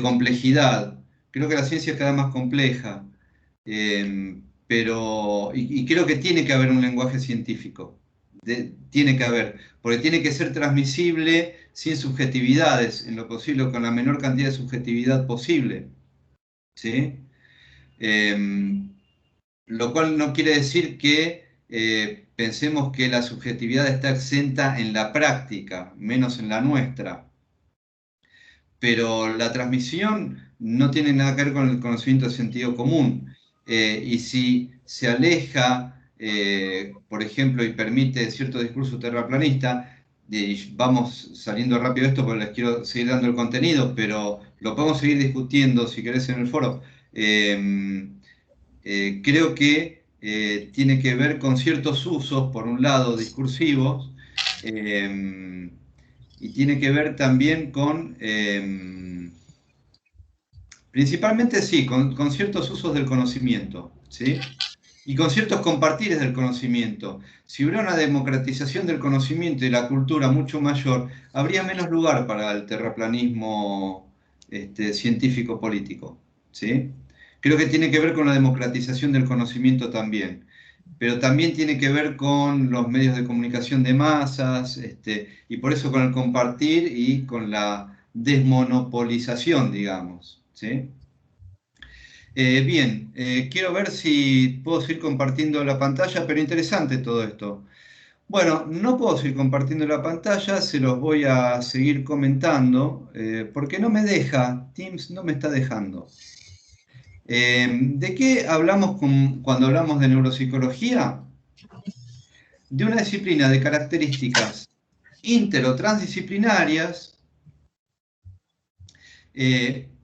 complejidad. Creo que la ciencia es cada vez más compleja, pero y creo que tiene que haber un lenguaje científico, tiene que haber, porque tiene que ser transmisible sin subjetividades, en lo posible, con la menor cantidad de subjetividad posible. ¿Sí? Lo cual no quiere decir que pensemos que la subjetividad está exenta en la práctica, menos en la nuestra. Pero la transmisión no tiene nada que ver con el conocimiento de sentido común. Y si se aleja, por ejemplo, y permite cierto discurso terraplanista, y vamos saliendo rápido de esto porque les quiero seguir dando el contenido, pero lo podemos seguir discutiendo si querés en el foro. Creo que tiene que ver con ciertos usos, por un lado, discursivos, y tiene que ver también con, principalmente sí, con ciertos usos del conocimiento, ¿sí? Y con ciertos compartires del conocimiento. Si hubiera una democratización del conocimiento y la cultura mucho mayor, habría menos lugar para el terraplanismo científico-político, ¿sí? Creo que tiene que ver con la democratización del conocimiento también, pero también tiene que ver con los medios de comunicación de masas, y por eso con el compartir y con la desmonopolización, digamos, ¿sí? Bien, quiero ver si puedo seguir compartiendo la pantalla, pero interesante todo esto. Bueno, no puedo seguir compartiendo la pantalla, se los voy a seguir comentando, porque no me deja, Teams no me está dejando. ¿De qué hablamos cuando hablamos de neuropsicología? De una disciplina de características inter o transdisciplinarias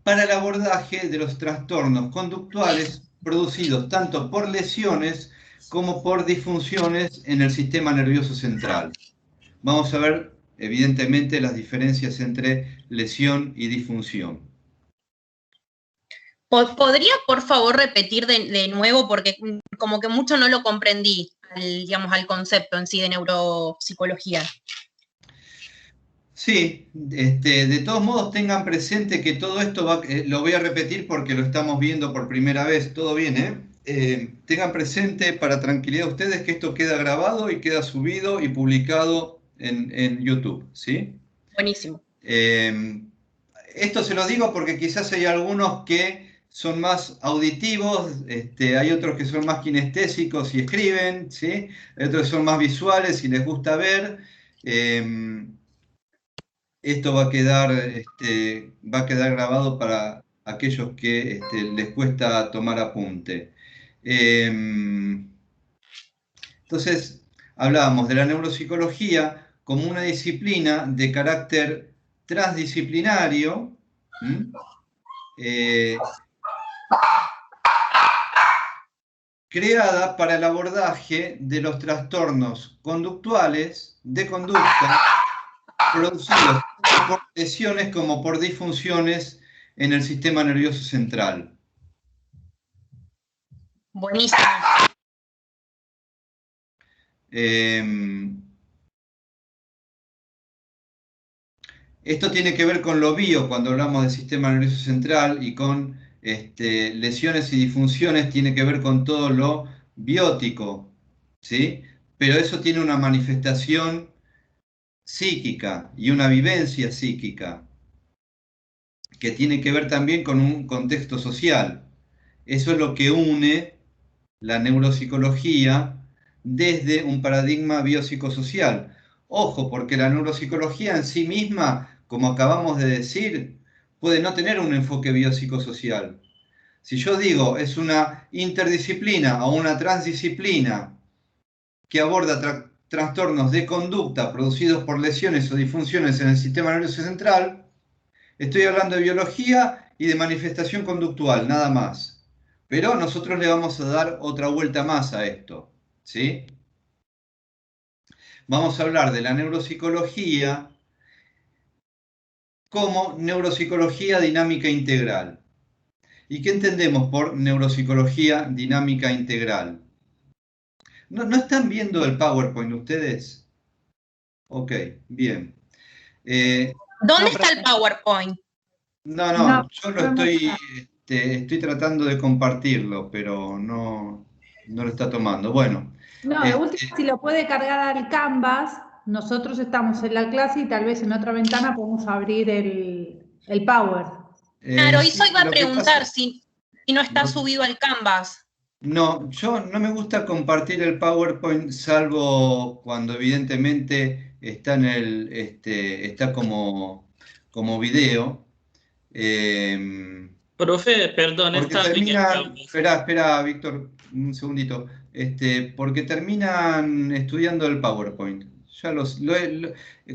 para el abordaje de los trastornos conductuales producidos tanto por lesiones como por disfunciones en el sistema nervioso central. Vamos a ver, evidentemente, las diferencias entre lesión y disfunción. ¿Podría, por favor, repetir de nuevo? Porque como que mucho no lo comprendí, digamos, al concepto en sí de neuropsicología. Sí, de todos modos tengan presente que todo esto lo voy a repetir porque lo estamos viendo por primera vez, todo bien, tengan presente para tranquilidad de ustedes que esto queda grabado y queda subido y publicado en YouTube, ¿sí? Buenísimo. Esto se lo digo porque quizás hay algunos que son más auditivos, hay otros que son más kinestésicos y escriben, ¿sí? Hay otros que son más visuales y les gusta ver. Esto va a quedar grabado para aquellos que les cuesta tomar apunte. Entonces, hablábamos de la neuropsicología como una disciplina de carácter transdisciplinario, creada para el abordaje de los trastornos conductuales de conducta producidos tanto por lesiones como por disfunciones en el sistema nervioso central. Buenísimo. Esto tiene que ver con lo bio, cuando hablamos del sistema nervioso central, y con lesiones y disfunciones, tiene que ver con todo lo biótico, ¿sí? Pero eso tiene una manifestación psíquica y una vivencia psíquica, que tiene que ver también con un contexto social. Eso es lo que une la neuropsicología desde un paradigma biopsicosocial. Ojo, porque la neuropsicología en sí misma, como acabamos de decir, puede no tener un enfoque biopsicosocial. Si yo digo es una interdisciplina o una transdisciplina que aborda trastornos de conducta producidos por lesiones o disfunciones en el sistema nervioso central, estoy hablando de biología y de manifestación conductual, nada más. Pero nosotros le vamos a dar otra vuelta más a esto, ¿sí? Vamos a hablar de la neuropsicología como neuropsicología dinámica integral. ¿Y qué entendemos por neuropsicología dinámica integral? ¿No están viendo el PowerPoint ustedes? Ok, bien. ¿Dónde está el PowerPoint? No, yo lo estoy tratando de compartirlo, pero no lo está tomando. Bueno. No, de última, si lo puede cargar al Canvas, nosotros estamos en la clase y tal vez en otra ventana podemos abrir el Power. Claro, eso iba a preguntar si no está subido al Canvas. No, yo no me gusta compartir el PowerPoint, salvo cuando evidentemente está está como video. Profe, perdón, está espera, Víctor, un segundito. Porque terminan estudiando el PowerPoint. Ya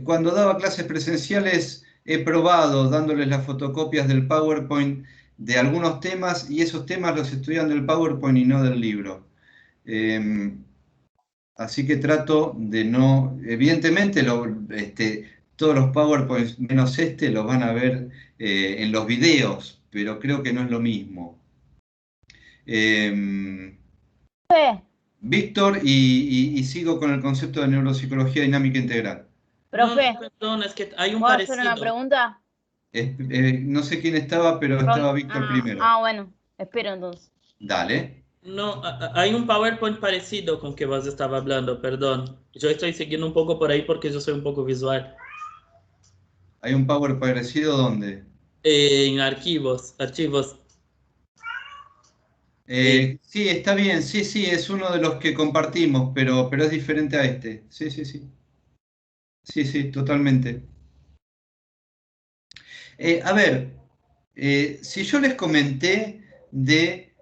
cuando daba clases presenciales he probado dándoles las fotocopias del PowerPoint de algunos temas, y esos temas los estudian del PowerPoint y no del libro. Así que trato de no... Evidentemente todos los PowerPoints menos los van a ver en los videos, pero creo que no es lo mismo. Víctor, y sigo con el concepto de neuropsicología dinámica integral. Profe, no, perdón, es que hay un ¿puedo parecido. hacer una pregunta? No sé quién estaba, pero estaba Víctor primero. Bueno, espero entonces. Dale. No, hay un PowerPoint parecido con que vos estabas hablando, perdón. Yo estoy siguiendo un poco por ahí porque yo soy un poco visual. ¿Hay un PowerPoint parecido dónde? En archivos. Sí, está bien, sí, es uno de los que compartimos, pero es diferente a este. Sí. Sí, totalmente. A ver, si yo les comenté de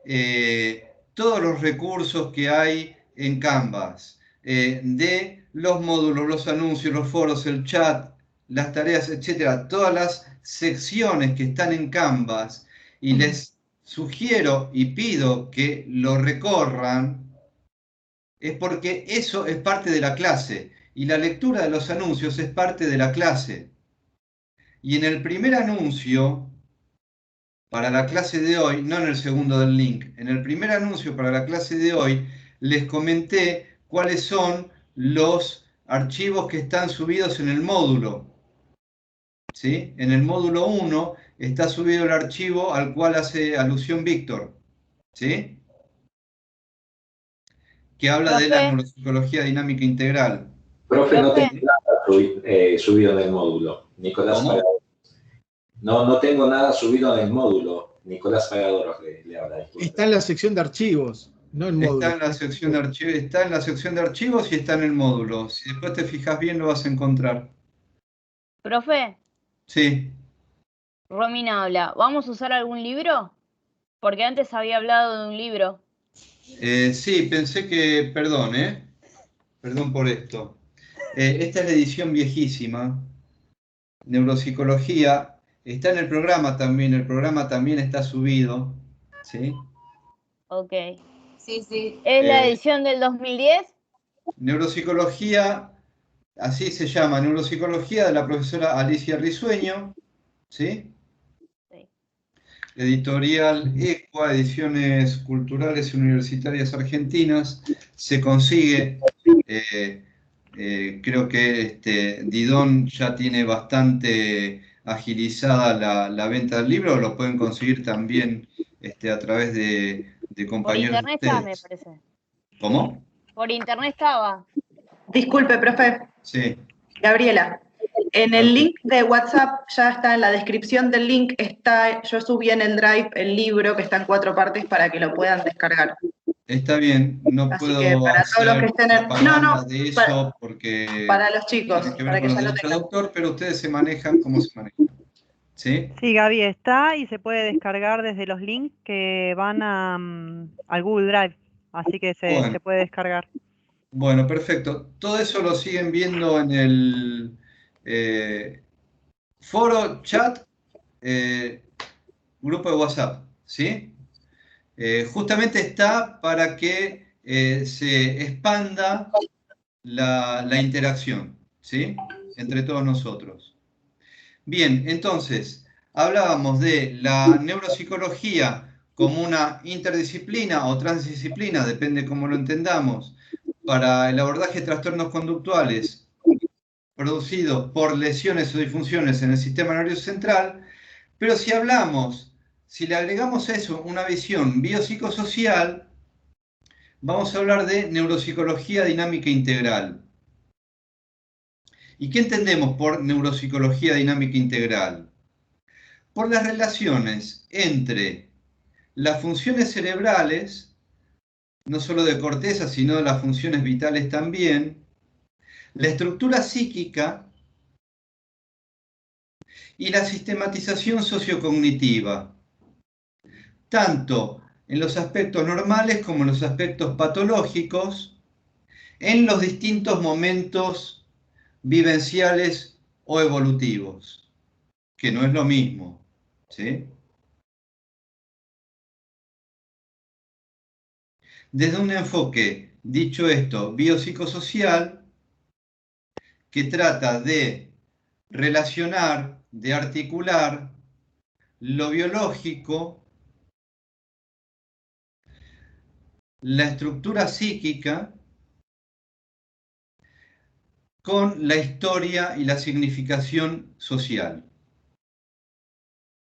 todos los recursos que hay en Canvas, de los módulos, los anuncios, los foros, el chat, las tareas, etcétera, todas las secciones que están en Canvas, y les sugiero y pido que lo recorran, es porque eso es parte de la clase, y la lectura de los anuncios es parte de la clase. Y en el primer anuncio, para la clase de hoy, no en el segundo del link, en el primer anuncio para la clase de hoy, les comenté cuáles son los archivos que están subidos en el módulo. ¿Sí? En el módulo 1 está subido el archivo al cual hace alusión Víctor, ¿sí? Que habla de la neuropsicología dinámica integral. Profe, no tengo nada subido en el módulo. Nicolás Pagador. No tengo nada subido en el módulo. Nicolás Pagador le habla. Disculpe. Está en la sección de archivos, no en módulo. Está en la sección de archivos, y está en el módulo. Si después te fijas bien, lo vas a encontrar. Profe. Sí. Romina habla. ¿Vamos a usar algún libro? Porque antes había hablado de un libro. Sí, pensé que... Perdón, Perdón por esto. Esta es la edición viejísima. Neuropsicología. Está en el programa también está subido. ¿Sí? Ok. Sí. ¿Es la edición del 2010? Neuropsicología, así se llama, Neuropsicología, de la profesora Alicia Risueño. ¿Sí? Sí. Editorial ECUA, Ediciones Culturales y Universitarias Argentinas. Se consigue Creo que Didon ya tiene bastante agilizada la venta del libro, lo pueden conseguir también a través de Por compañeros de internet está, me ustedes. parece. ¿Cómo? Por internet estaba. Disculpe, profe. Sí. Gabriela, en el link de WhatsApp ya está en la descripción del link, yo subí en el Drive el libro que está en 4 partes para que lo puedan descargar. Está bien, no Así puedo que para todos los que hacer estén en... propaganda de eso porque para los chicos, tiene que para ver que con ya los lo derechos de tengan. autor, pero ustedes se manejan como se manejan. ¿Sí? Sí, Gaby, está y se puede descargar desde los links que van al Google Drive, así que se puede descargar. Bueno, perfecto. Todo eso lo siguen viendo en el foro, chat, grupo de WhatsApp, ¿sí? Justamente está para que se expanda la interacción, ¿sí? Entre todos nosotros. Bien, entonces, hablábamos de la neuropsicología como una interdisciplina o transdisciplina, depende cómo lo entendamos, para el abordaje de trastornos conductuales producidos por lesiones o disfunciones en el sistema nervioso central, pero si le agregamos a eso una visión biopsicosocial, vamos a hablar de neuropsicología dinámica integral. ¿Y qué entendemos por neuropsicología dinámica integral? Por las relaciones entre las funciones cerebrales, no solo de corteza, sino de las funciones vitales también, la estructura psíquica y la sistematización sociocognitiva, tanto en los aspectos normales como en los aspectos patológicos, en los distintos momentos vivenciales o evolutivos, que no es lo mismo, ¿sí? Desde un enfoque, dicho esto, biopsicosocial, que trata de relacionar, de articular lo biológico, la estructura psíquica, con la historia y la significación social,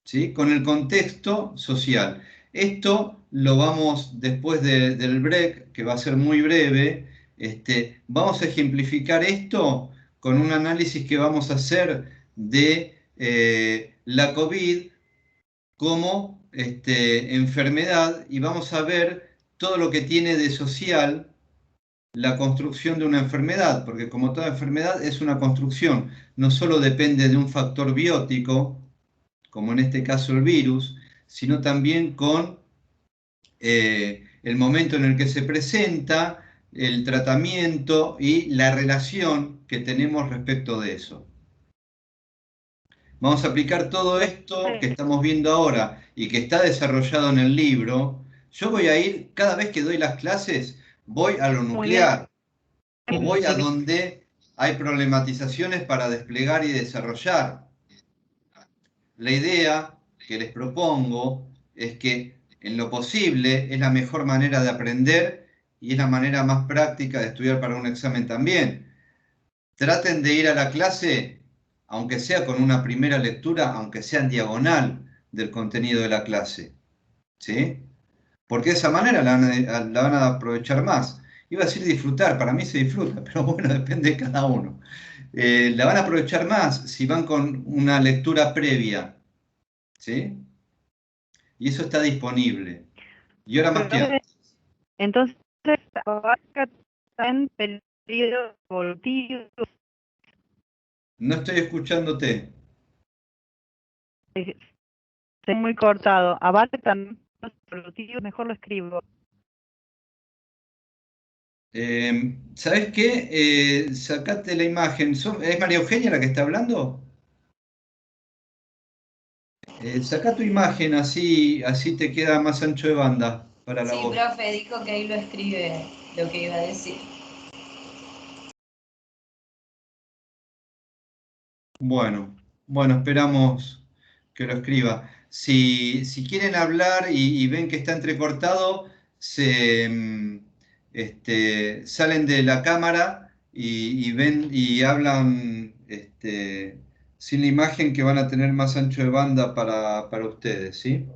¿sí? Con el contexto social. Esto lo vamos, después del break, que va a ser muy breve, vamos a ejemplificar esto con un análisis que vamos a hacer de la COVID como enfermedad, y vamos a ver todo lo que tiene de social la construcción de una enfermedad, porque como toda enfermedad es una construcción, no solo depende de un factor biótico, como en este caso el virus, sino también con el momento en el que se presenta, el tratamiento y la relación que tenemos respecto de eso. Vamos a aplicar todo esto que estamos viendo ahora y que está desarrollado en el libro. Yo voy a ir, cada vez que doy las clases, voy a lo nuclear, o voy a donde hay problematizaciones para desplegar y desarrollar. La idea que les propongo es que en lo posible es la mejor manera de aprender y es la manera más práctica de estudiar para un examen también. Traten de ir a la clase, aunque sea con una primera lectura, aunque sea en diagonal del contenido de la clase, ¿sí? Porque de esa manera la van a aprovechar más. Iba a decir disfrutar, para mí se disfruta, pero bueno, depende de cada uno. La van a aprovechar más si van con una lectura previa, ¿sí? Y eso está disponible. Y ahora más que antes. Entonces, abarca también periodos evolutivos. No estoy escuchándote. Estoy muy cortado. Abarca también periodos evolutivos, mejor lo escribo. ¿Sabes qué? Sacate la imagen. ¿Es María Eugenia la que está hablando? Saca tu imagen, así te queda más ancho de banda para la voz. Sí, profe, dijo que ahí lo escribe lo que iba a decir. Bueno, esperamos que lo escriba. Si quieren hablar y ven que está entrecortado, salen de la cámara ven y hablan sin la imagen, que van a tener más ancho de banda para ustedes, ¿sí?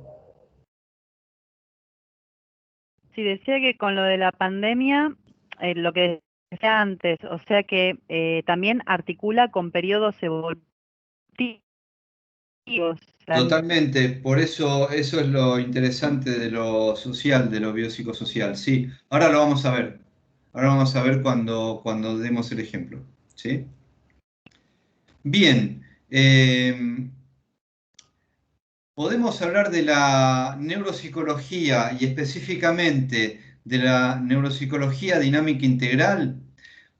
Sí, decía que con lo de la pandemia, lo que decía antes, o sea que también articula con periodos evolutivos. Totalmente, por eso es lo interesante de lo social, de lo biopsicosocial, sí. Ahora lo vamos a ver. Ahora vamos a ver cuando demos el ejemplo, ¿sí? Bien, podemos hablar de la neuropsicología y específicamente de la neuropsicología dinámica integral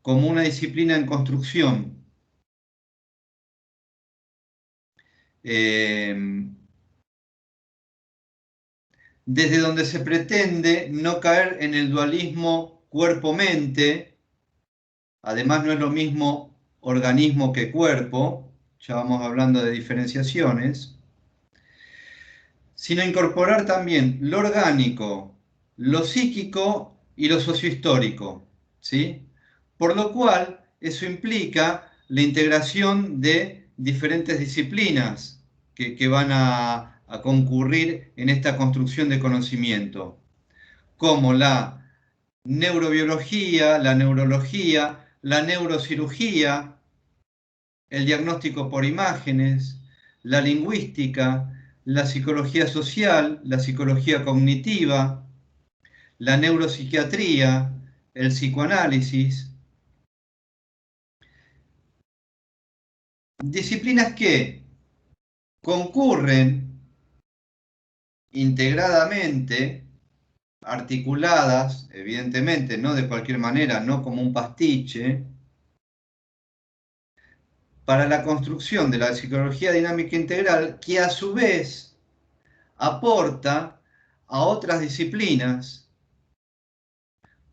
como una disciplina en construcción. Desde donde se pretende no caer en el dualismo cuerpo-mente. Además, no es lo mismo organismo que cuerpo, ya vamos hablando de diferenciaciones, sino incorporar también lo orgánico, lo psíquico y lo sociohistórico, ¿sí? Por lo cual, eso implica la integración de diferentes disciplinas que van a concurrir en esta construcción de conocimiento, como la neurobiología, la neurología, la neurocirugía, el diagnóstico por imágenes, la lingüística, la psicología social, la psicología cognitiva, la neuropsiquiatría, el psicoanálisis. Disciplinas que concurren integradamente, articuladas, evidentemente, no de cualquier manera, no como un pastiche, para la construcción de la psicología dinámica integral, que a su vez aporta a otras disciplinas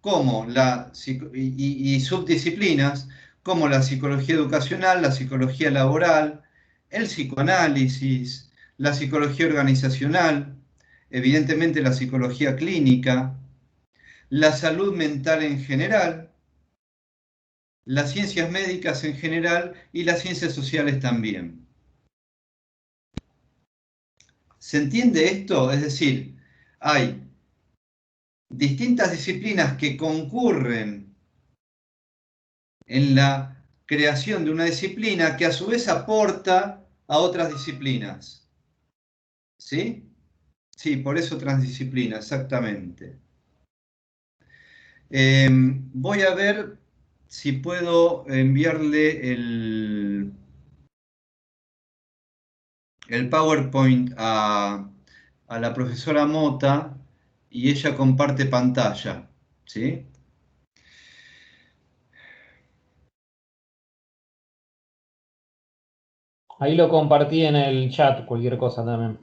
como y subdisciplinas como la psicología educacional, la psicología laboral, el psicoanálisis, la psicología organizacional, evidentemente la psicología clínica, la salud mental en general, las ciencias médicas en general y las ciencias sociales también. ¿Se entiende esto? Es decir, hay distintas disciplinas que concurren en la creación de una disciplina que a su vez aporta a otras disciplinas. ¿Sí? Sí, por eso transdisciplina, exactamente. Voy a ver si puedo enviarle el PowerPoint a la profesora Mota y ella comparte pantalla, ¿sí? Ahí lo compartí en el chat, cualquier cosa también.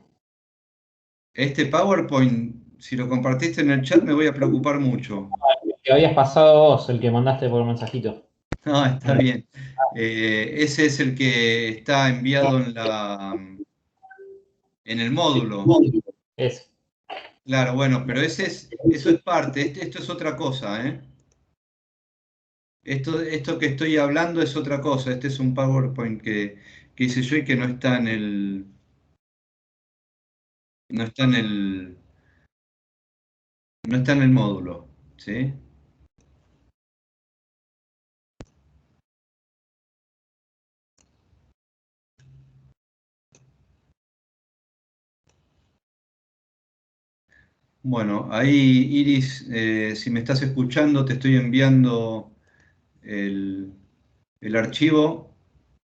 Este PowerPoint, si lo compartiste en el chat, me voy a preocupar mucho. El que habías pasado vos, el que mandaste por mensajito. No, está bien. Ese es el que está enviado en el módulo. Es. Claro, bueno, pero eso es parte, esto es otra cosa, ¿eh? Esto que estoy hablando es otra cosa. Este es un PowerPoint que hice yo y que no está en el... No está en el módulo, ¿sí? Bueno, ahí Iris, si me estás escuchando, te estoy enviando el archivo.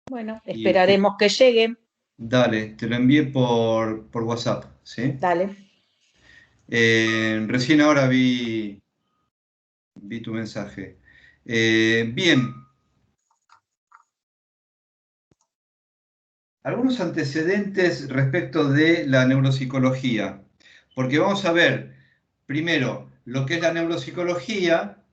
Bueno, esperaremos que llegue. Dale, te lo envié por WhatsApp, ¿sí? Dale. Recién ahora vi tu mensaje. Bien. Algunos antecedentes respecto de la neuropsicología. Porque vamos a ver, primero, lo que es la neuropsicología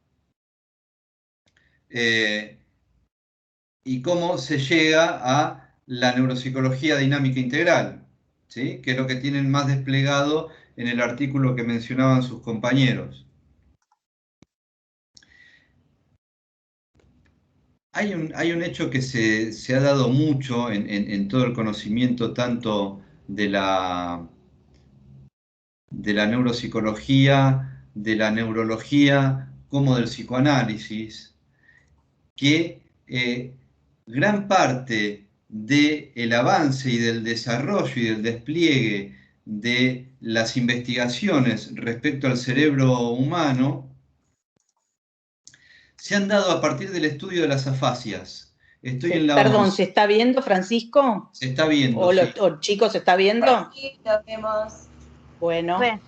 y cómo se llega a la neuropsicología dinámica integral, ¿sí? Que es lo que tienen más desplegado en el artículo que mencionaban sus compañeros. Hay un hecho que se ha dado mucho en todo el conocimiento, tanto de la neuropsicología, de la neurología, como del psicoanálisis, que gran parte del avance y del desarrollo y del despliegue de las investigaciones respecto al cerebro humano se han dado a partir del estudio de las afasias. Estoy en la Perdón, 11. ¿se está viendo, Francisco? Se está viendo, ¿O, sí. o chicos, se está viendo? Sí, lo vemos. Bueno. De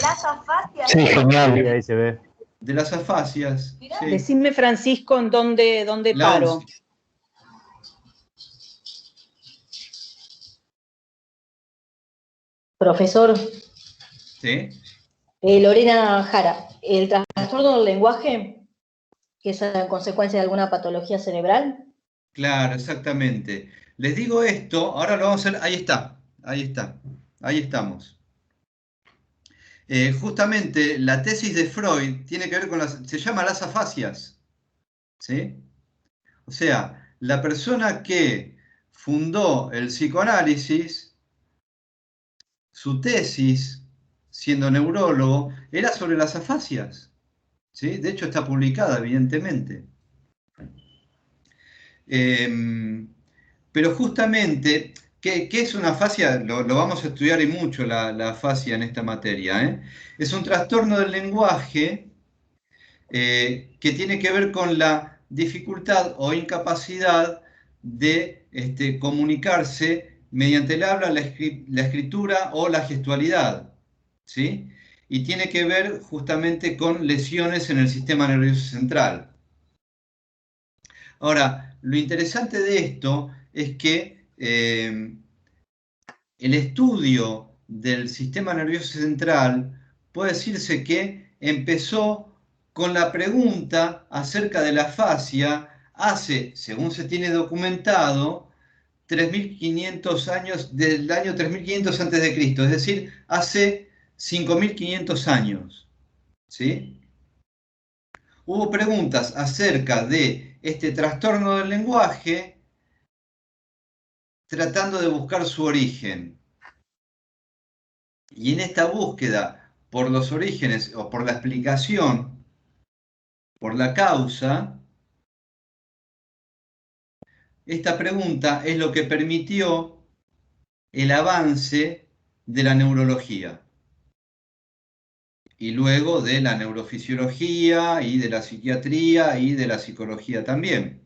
las afasias. Sí, genial. Sí, ahí se ve. De las afasias. Mirá. Sí. Decime, Francisco, en dónde La paro. 11. Profesor, ¿Sí? Lorena Jara, ¿el trastorno del lenguaje, que es a consecuencia de alguna patología cerebral? Claro, exactamente. Les digo esto, ahora lo vamos a hacer, ahí está, ahí estamos. Justamente la tesis de Freud tiene que ver con se llama las afasias, ¿sí? O sea, la persona que fundó el psicoanálisis, su tesis, siendo neurólogo, era sobre las afasias, ¿sí? De hecho está publicada, evidentemente. Pero justamente, ¿qué es una afasia? Lo vamos a estudiar y mucho la afasia en esta materia, ¿eh? Es un trastorno del lenguaje que tiene que ver con la dificultad o incapacidad de comunicarse mediante el habla, la escritura o la gestualidad, ¿sí? Y tiene que ver justamente con lesiones en el sistema nervioso central. Ahora, lo interesante de esto es que el estudio del sistema nervioso central puede decirse que empezó con la pregunta acerca de la afasia hace, según se tiene documentado, 3.500 años, del año 3.500 a.C., es decir, hace 5.500 años, ¿sí? Hubo preguntas acerca de este trastorno del lenguaje tratando de buscar su origen. Y en esta búsqueda por los orígenes o por la explicación, por la causa, esta pregunta es lo que permitió el avance de la neurología. Y luego de la neurofisiología y de la psiquiatría y de la psicología también.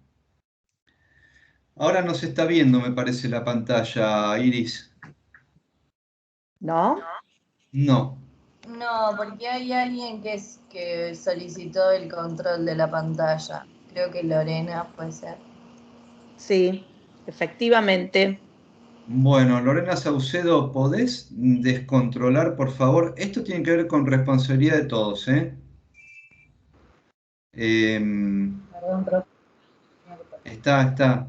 Ahora no se está viendo, me parece, la pantalla, Iris. ¿No? No. No, porque hay alguien que solicitó el control de la pantalla. Creo que Lorena puede ser. Sí, efectivamente. Bueno, Lorena Saucedo, ¿podés descontrolar, por favor? Esto tiene que ver con responsabilidad de todos, ¿eh? Perdón, profe. Está.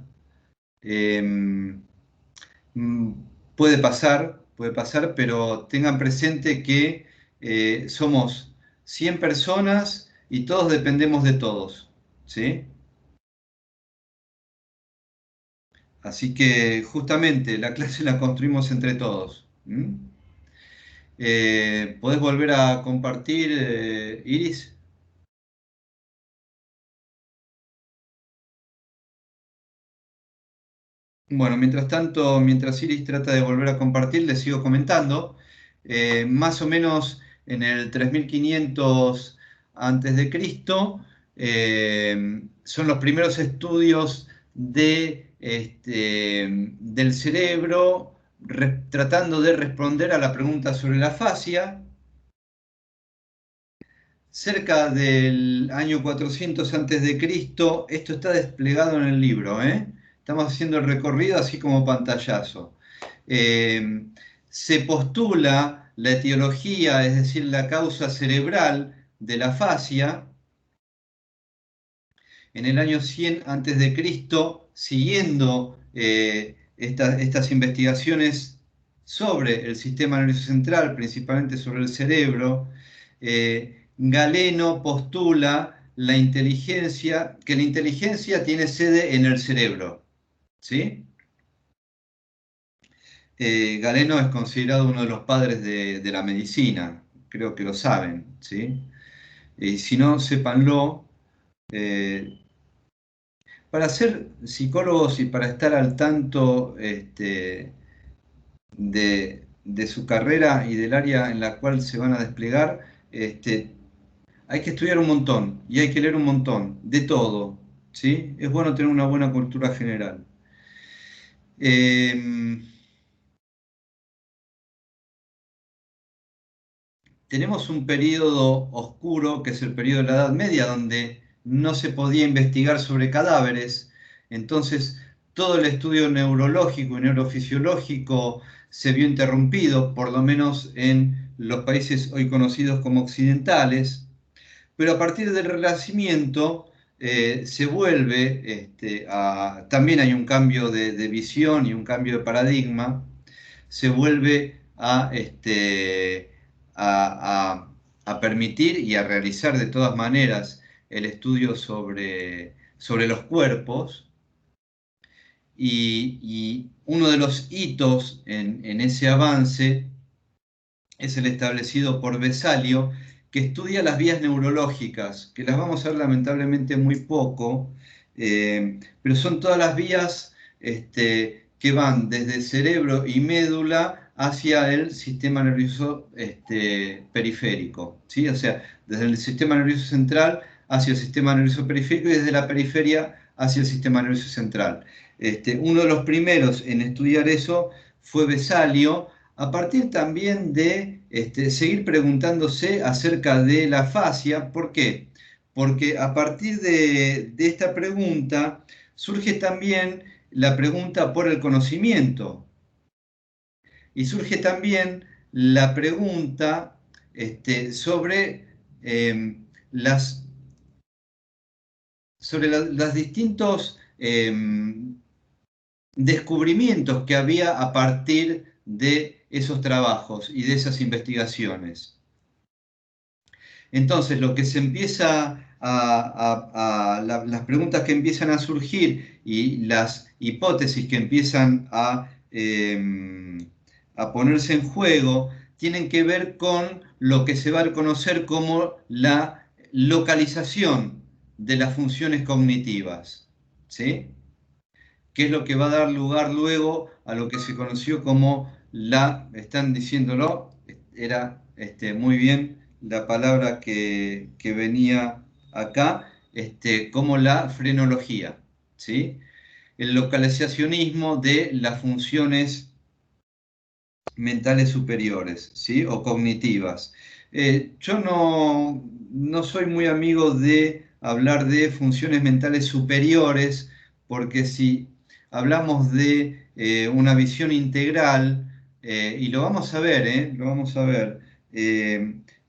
Puede pasar, pero tengan presente que somos 100 personas y todos dependemos de todos, ¿sí? Así que justamente la clase la construimos entre todos. ¿Podés volver a compartir, Iris? Bueno, mientras tanto, mientras Iris trata de volver a compartir, les sigo comentando. Más o menos en el 3500 a.C., son los primeros estudios del cerebro tratando de responder a la pregunta sobre la afasia. Cerca del año 400 a.C., esto está desplegado en el libro, Estamos haciendo el recorrido así como pantallazo. Se postula la etiología, es decir, la causa cerebral de la afasia. En el año 100 a.C., siguiendo estas investigaciones sobre el sistema nervioso central, principalmente sobre el cerebro, Galeno postula la inteligencia tiene sede en el cerebro, ¿sí? Galeno es considerado uno de los padres de la medicina, creo que lo saben, ¿sí? Y si no, sépanlo. Para ser psicólogos y para estar al tanto de su carrera y del área en la cual se van a desplegar, hay que estudiar un montón y hay que leer un montón, de todo, ¿sí? Es bueno tener una buena cultura general. Tenemos un periodo oscuro, que es el periodo de la Edad Media, donde no se podía investigar sobre cadáveres, entonces todo el estudio neurológico y neurofisiológico se vio interrumpido, por lo menos en los países hoy conocidos como occidentales, pero a partir del Renacimiento se vuelve también hay un cambio de visión y un cambio de paradigma, se vuelve a permitir y a realizar de todas maneras el estudio sobre los cuerpos, y uno de los hitos en ese avance es el establecido por Vesalio, que estudia las vías neurológicas, que las vamos a ver lamentablemente muy poco, pero son todas las vías que van desde cerebro y médula hacia el sistema nervioso periférico, ¿sí? O sea, desde el sistema nervioso central hacia el sistema nervioso periférico y desde la periferia hacia el sistema nervioso central. Uno de los primeros en estudiar eso fue Vesalio, a partir también de seguir preguntándose acerca de la fascia. ¿Por qué? Porque a partir de esta pregunta surge también la pregunta por el conocimiento. Y surge también la pregunta sobre los distintos descubrimientos que había a partir de esos trabajos y de esas investigaciones. Entonces, lo que se empieza las preguntas que empiezan a surgir y las hipótesis que empiezan a ponerse en juego tienen que ver con lo que se va a conocer como la localización de las funciones cognitivas, ¿sí? Que es lo que va a dar lugar luego a lo que se conoció como están diciéndolo, era muy bien la palabra que venía acá, como la frenología, ¿sí? El localizacionismo de las funciones mentales superiores, ¿sí? O cognitivas. Yo no soy muy amigo de hablar de funciones mentales superiores, porque si hablamos de una visión integral, y lo vamos a ver,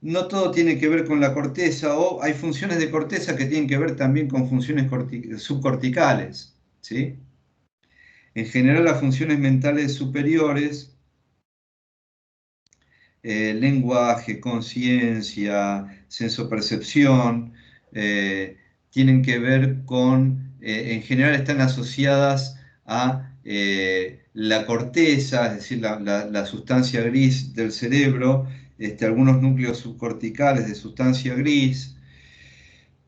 no todo tiene que ver con la corteza, o hay funciones de corteza que tienen que ver también con funciones subcorticales, ¿sí? En general, las funciones mentales superiores, lenguaje, conciencia, sensopercepción, tienen que ver con, en general están asociadas a la corteza, es decir, la sustancia gris del cerebro, algunos núcleos subcorticales de sustancia gris,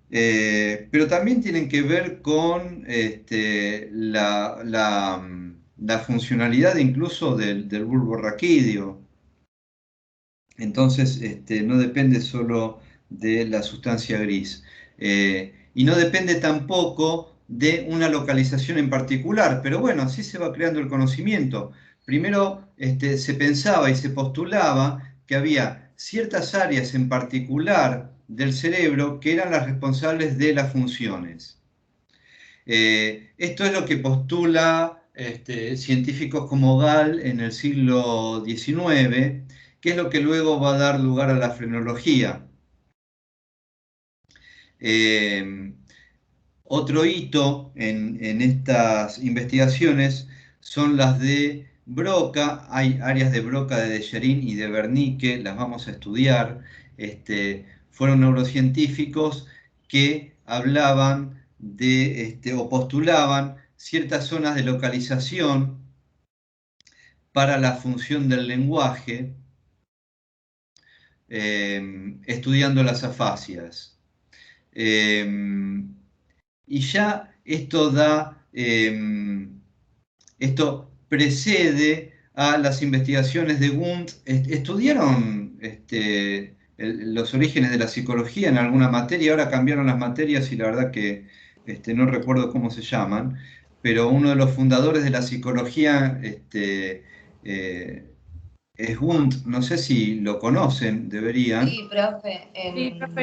pero también tienen que ver con la funcionalidad incluso del bulbo raquídeo. Entonces, no depende solo de la sustancia gris. Y no depende tampoco de una localización en particular, pero bueno, así se va creando el conocimiento. Primero se pensaba y se postulaba que había ciertas áreas en particular del cerebro que eran las responsables de las funciones. Esto es lo que postula científicos como Gall en el siglo XIX, que es lo que luego va a dar lugar a la frenología. Otro hito en estas investigaciones son las de Broca. Hay áreas de Broca, de Dejerin y de Wernicke, las vamos a estudiar. Fueron neurocientíficos que hablaban de, o postulaban ciertas zonas de localización para la función del lenguaje, estudiando las afasias. Y ya esto esto precede a las investigaciones de Wundt. ¿Estudiaron los orígenes de la psicología en alguna materia? Ahora cambiaron las materias y la verdad que no recuerdo cómo se llaman, pero uno de los fundadores de la psicología es Wundt. No sé si lo conocen, deberían. Sí, profe. En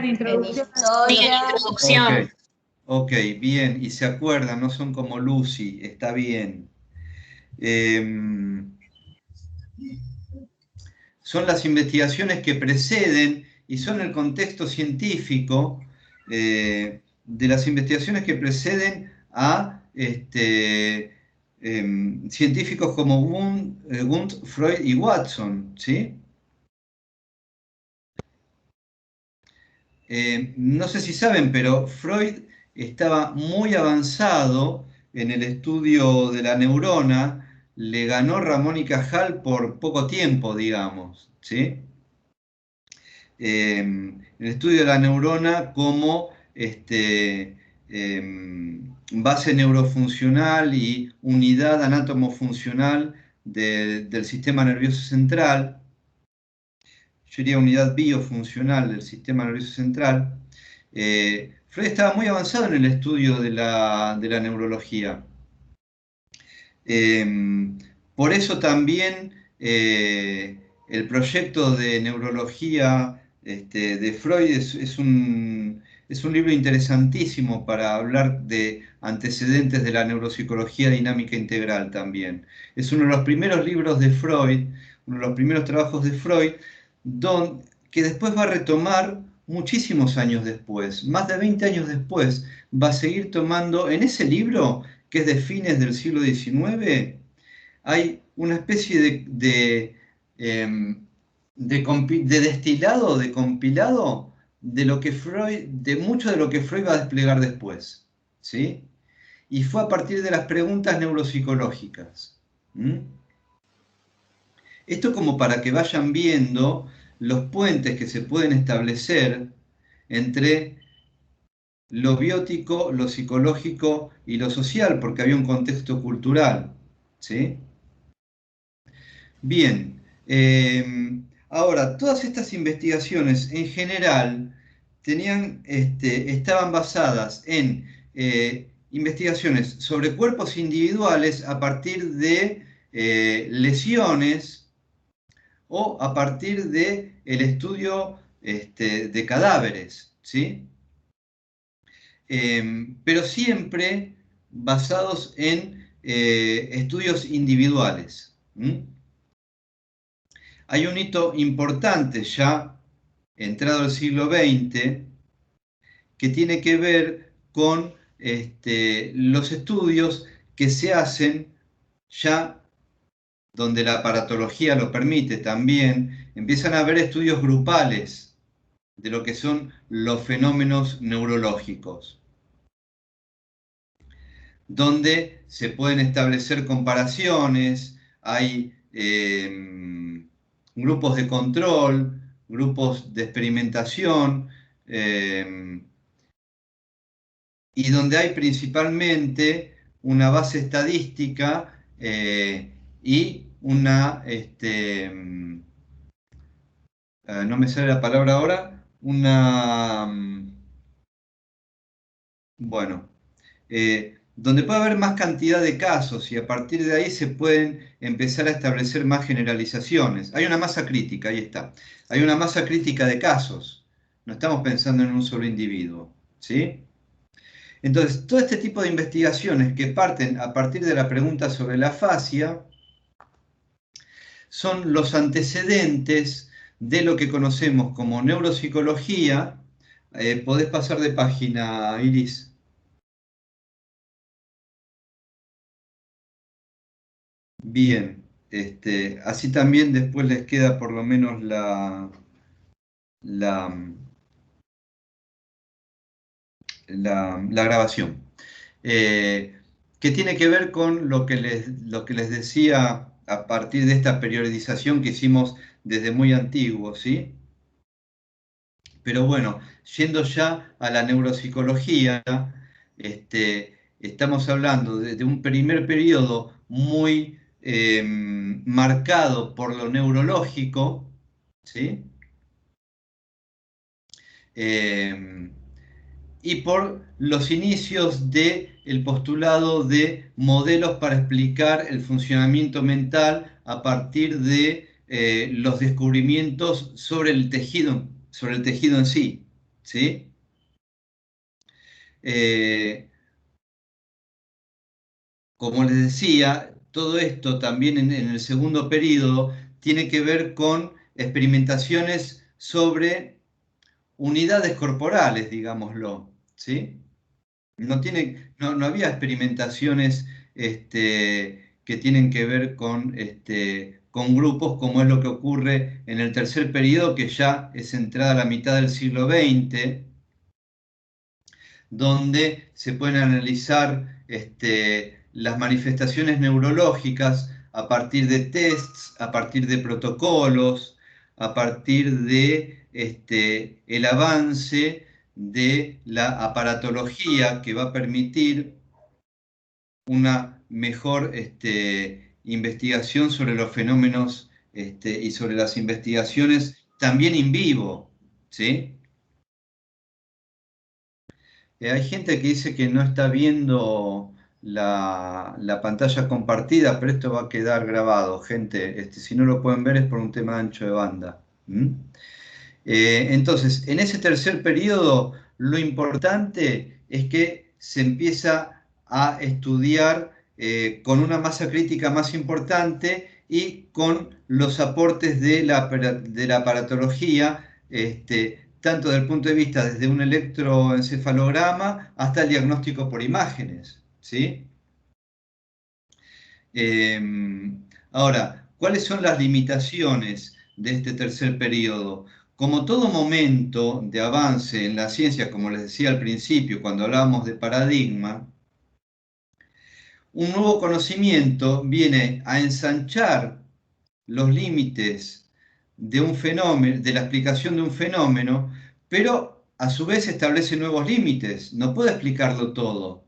introducción. Introducción. Ok, bien, y se acuerdan, no son como Lucy, está bien. Son las investigaciones que preceden y son el contexto científico de las investigaciones que preceden a científicos como Wundt, Freud y Watson, ¿sí? No sé si saben, pero Freud estaba muy avanzado en el estudio de la neurona, le ganó Ramón y Cajal por poco tiempo, digamos, ¿sí? El estudio de la neurona como base neurofuncional y unidad anátomo-funcional del sistema nervioso central, yo diría unidad biofuncional del sistema nervioso central. Freud estaba muy avanzado en el estudio de la neurología. Por eso también el proyecto de neurología de Freud es un libro interesantísimo para hablar de antecedentes de la neuropsicología dinámica integral también. Es uno de los primeros libros de Freud, uno de los primeros trabajos de Freud, que después va a retomar muchísimos años después, más de 20 años después, va a seguir tomando, en ese libro, que es de fines del siglo XIX, hay una especie de destilado, de compilado, de lo que Freud, de mucho de lo que Freud va a desplegar después, ¿sí? Y fue a partir de las preguntas neuropsicológicas. Esto como para que vayan viendo los puentes que se pueden establecer entre lo biótico, lo psicológico y lo social, porque había un contexto cultural, ¿sí? Bien, ahora, todas estas investigaciones en general estaban basadas en investigaciones sobre cuerpos individuales a partir de lesiones o a partir del estudio de cadáveres, ¿sí? Pero siempre basados en estudios individuales. Hay un hito importante ya, entrado el siglo XX, que tiene que ver con los estudios que se hacen ya donde la aparatología lo permite también, empiezan a haber estudios grupales de lo que son los fenómenos neurológicos, donde se pueden establecer comparaciones, hay grupos de control, grupos de experimentación, y donde hay principalmente una base estadística y una, no me sale la palabra ahora, bueno, donde puede haber más cantidad de casos y a partir de ahí se pueden empezar a establecer más generalizaciones. Hay una masa crítica, ahí está. Hay una masa crítica de casos. No estamos pensando en un solo individuo, ¿sí? Entonces, todo este tipo de investigaciones que parten a partir de la pregunta sobre la afasia son los antecedentes de lo que conocemos como neuropsicología. ¿Podés pasar de página, Iris? Bien, así también después les queda por lo menos la grabación. Que tiene que ver con lo que les decía a partir de esta periodización que hicimos desde muy antiguo, ¿sí? Pero bueno, yendo ya a la neuropsicología, estamos hablando de un primer periodo muy marcado por lo neurológico, ¿sí? Y por los inicios del postulado de modelos para explicar el funcionamiento mental a partir de los descubrimientos sobre el tejido en sí, ¿sí? Como les decía, todo esto también en el segundo periodo tiene que ver con experimentaciones sobre unidades corporales, digámoslo, ¿sí? No había experimentaciones que tienen que ver con grupos, como es lo que ocurre en el tercer periodo, que ya es entrada la mitad del siglo XX, donde se pueden analizar las manifestaciones neurológicas a partir de tests, a partir de protocolos, a partir de el avance de la aparatología que va a permitir una mejor investigación sobre los fenómenos y sobre las investigaciones también in vivo, ¿sí? Hay gente que dice que no está viendo la pantalla compartida, pero esto va a quedar grabado, gente. Si no lo pueden ver es por un tema de ancho de banda. Entonces, en ese tercer periodo, lo importante es que se empieza a estudiar con una masa crítica más importante y con los aportes de la aparatología, tanto desde el punto de vista desde un electroencefalograma hasta el diagnóstico por imágenes, ¿sí? Ahora, ¿cuáles son las limitaciones de este tercer periodo? Como todo momento de avance en la ciencia, como les decía al principio, cuando hablábamos de paradigma, un nuevo conocimiento viene a ensanchar los límites de un fenómeno, de la explicación de un fenómeno, pero a su vez establece nuevos límites. No puede explicarlo todo.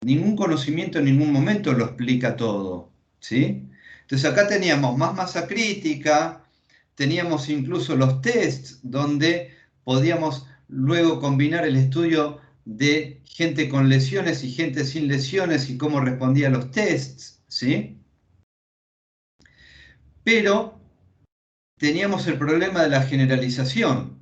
Ningún conocimiento en ningún momento lo explica todo, ¿sí? Entonces acá teníamos más masa crítica, teníamos incluso los tests donde podíamos luego combinar el estudio de gente con lesiones y gente sin lesiones y cómo respondía a los tests, ¿sí? Pero teníamos el problema de la generalización.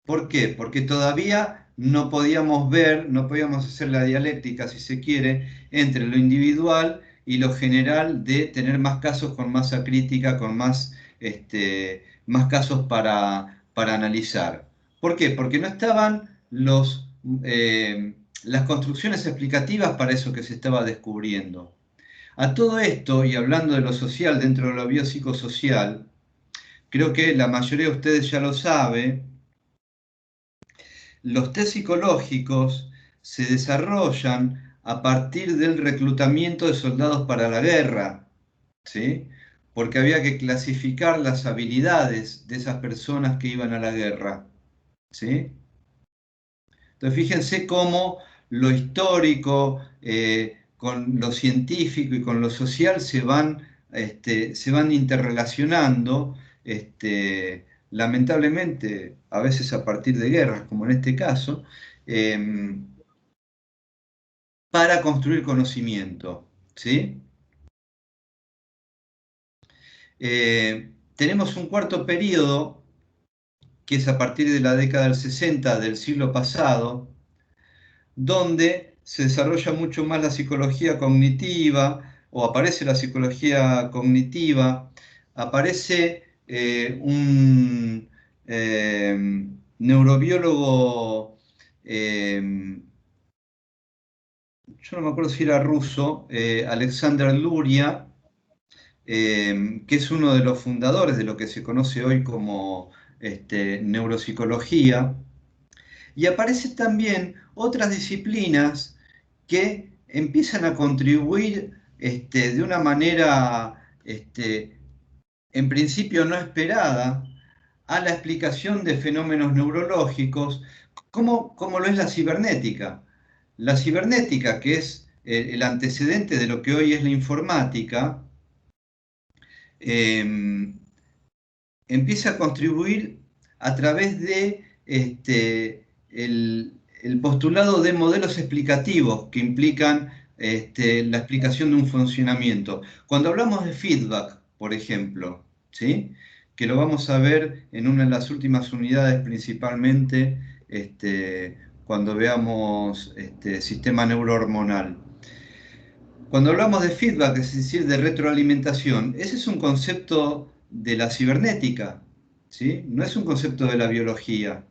¿Por qué? Porque todavía no podíamos ver, no podíamos hacer la dialéctica, si se quiere, entre lo individual y lo general de tener más casos con masa crítica, con más casos para analizar. ¿Por qué? Porque no estaban las construcciones explicativas para eso que se estaba descubriendo. A todo esto, y hablando de lo social dentro de lo biopsicosocial, creo que la mayoría de ustedes ya lo sabe, los test psicológicos se desarrollan a partir del reclutamiento de soldados para la guerra, ¿sí? Porque había que clasificar las habilidades de esas personas que iban a la guerra, ¿sí? Entonces fíjense cómo lo histórico con lo científico y con lo social se van interrelacionando, lamentablemente, a veces a partir de guerras, como en este caso, para construir conocimiento, ¿sí? Tenemos un cuarto periodo, que es a partir de la década del 60 del siglo pasado, donde se desarrolla mucho más la psicología cognitiva, o aparece la psicología cognitiva, aparece un neurobiólogo, yo no me acuerdo si era ruso, Alexander Luria, que es uno de los fundadores de lo que se conoce hoy como neuropsicología, Y aparecen también otras disciplinas que empiezan a contribuir de una manera, en principio no esperada, a la explicación de fenómenos neurológicos, como lo es la cibernética. La cibernética, que es el antecedente de lo que hoy es la informática, empieza a contribuir a través de el postulado de modelos explicativos que implican la explicación de un funcionamiento. Cuando hablamos de feedback, por ejemplo, ¿sí?, que lo vamos a ver en una de las últimas unidades, principalmente cuando veamos sistema neurohormonal. Cuando hablamos de feedback, es decir, de retroalimentación, ese es un concepto de la cibernética, ¿sí? No es un concepto de la biología.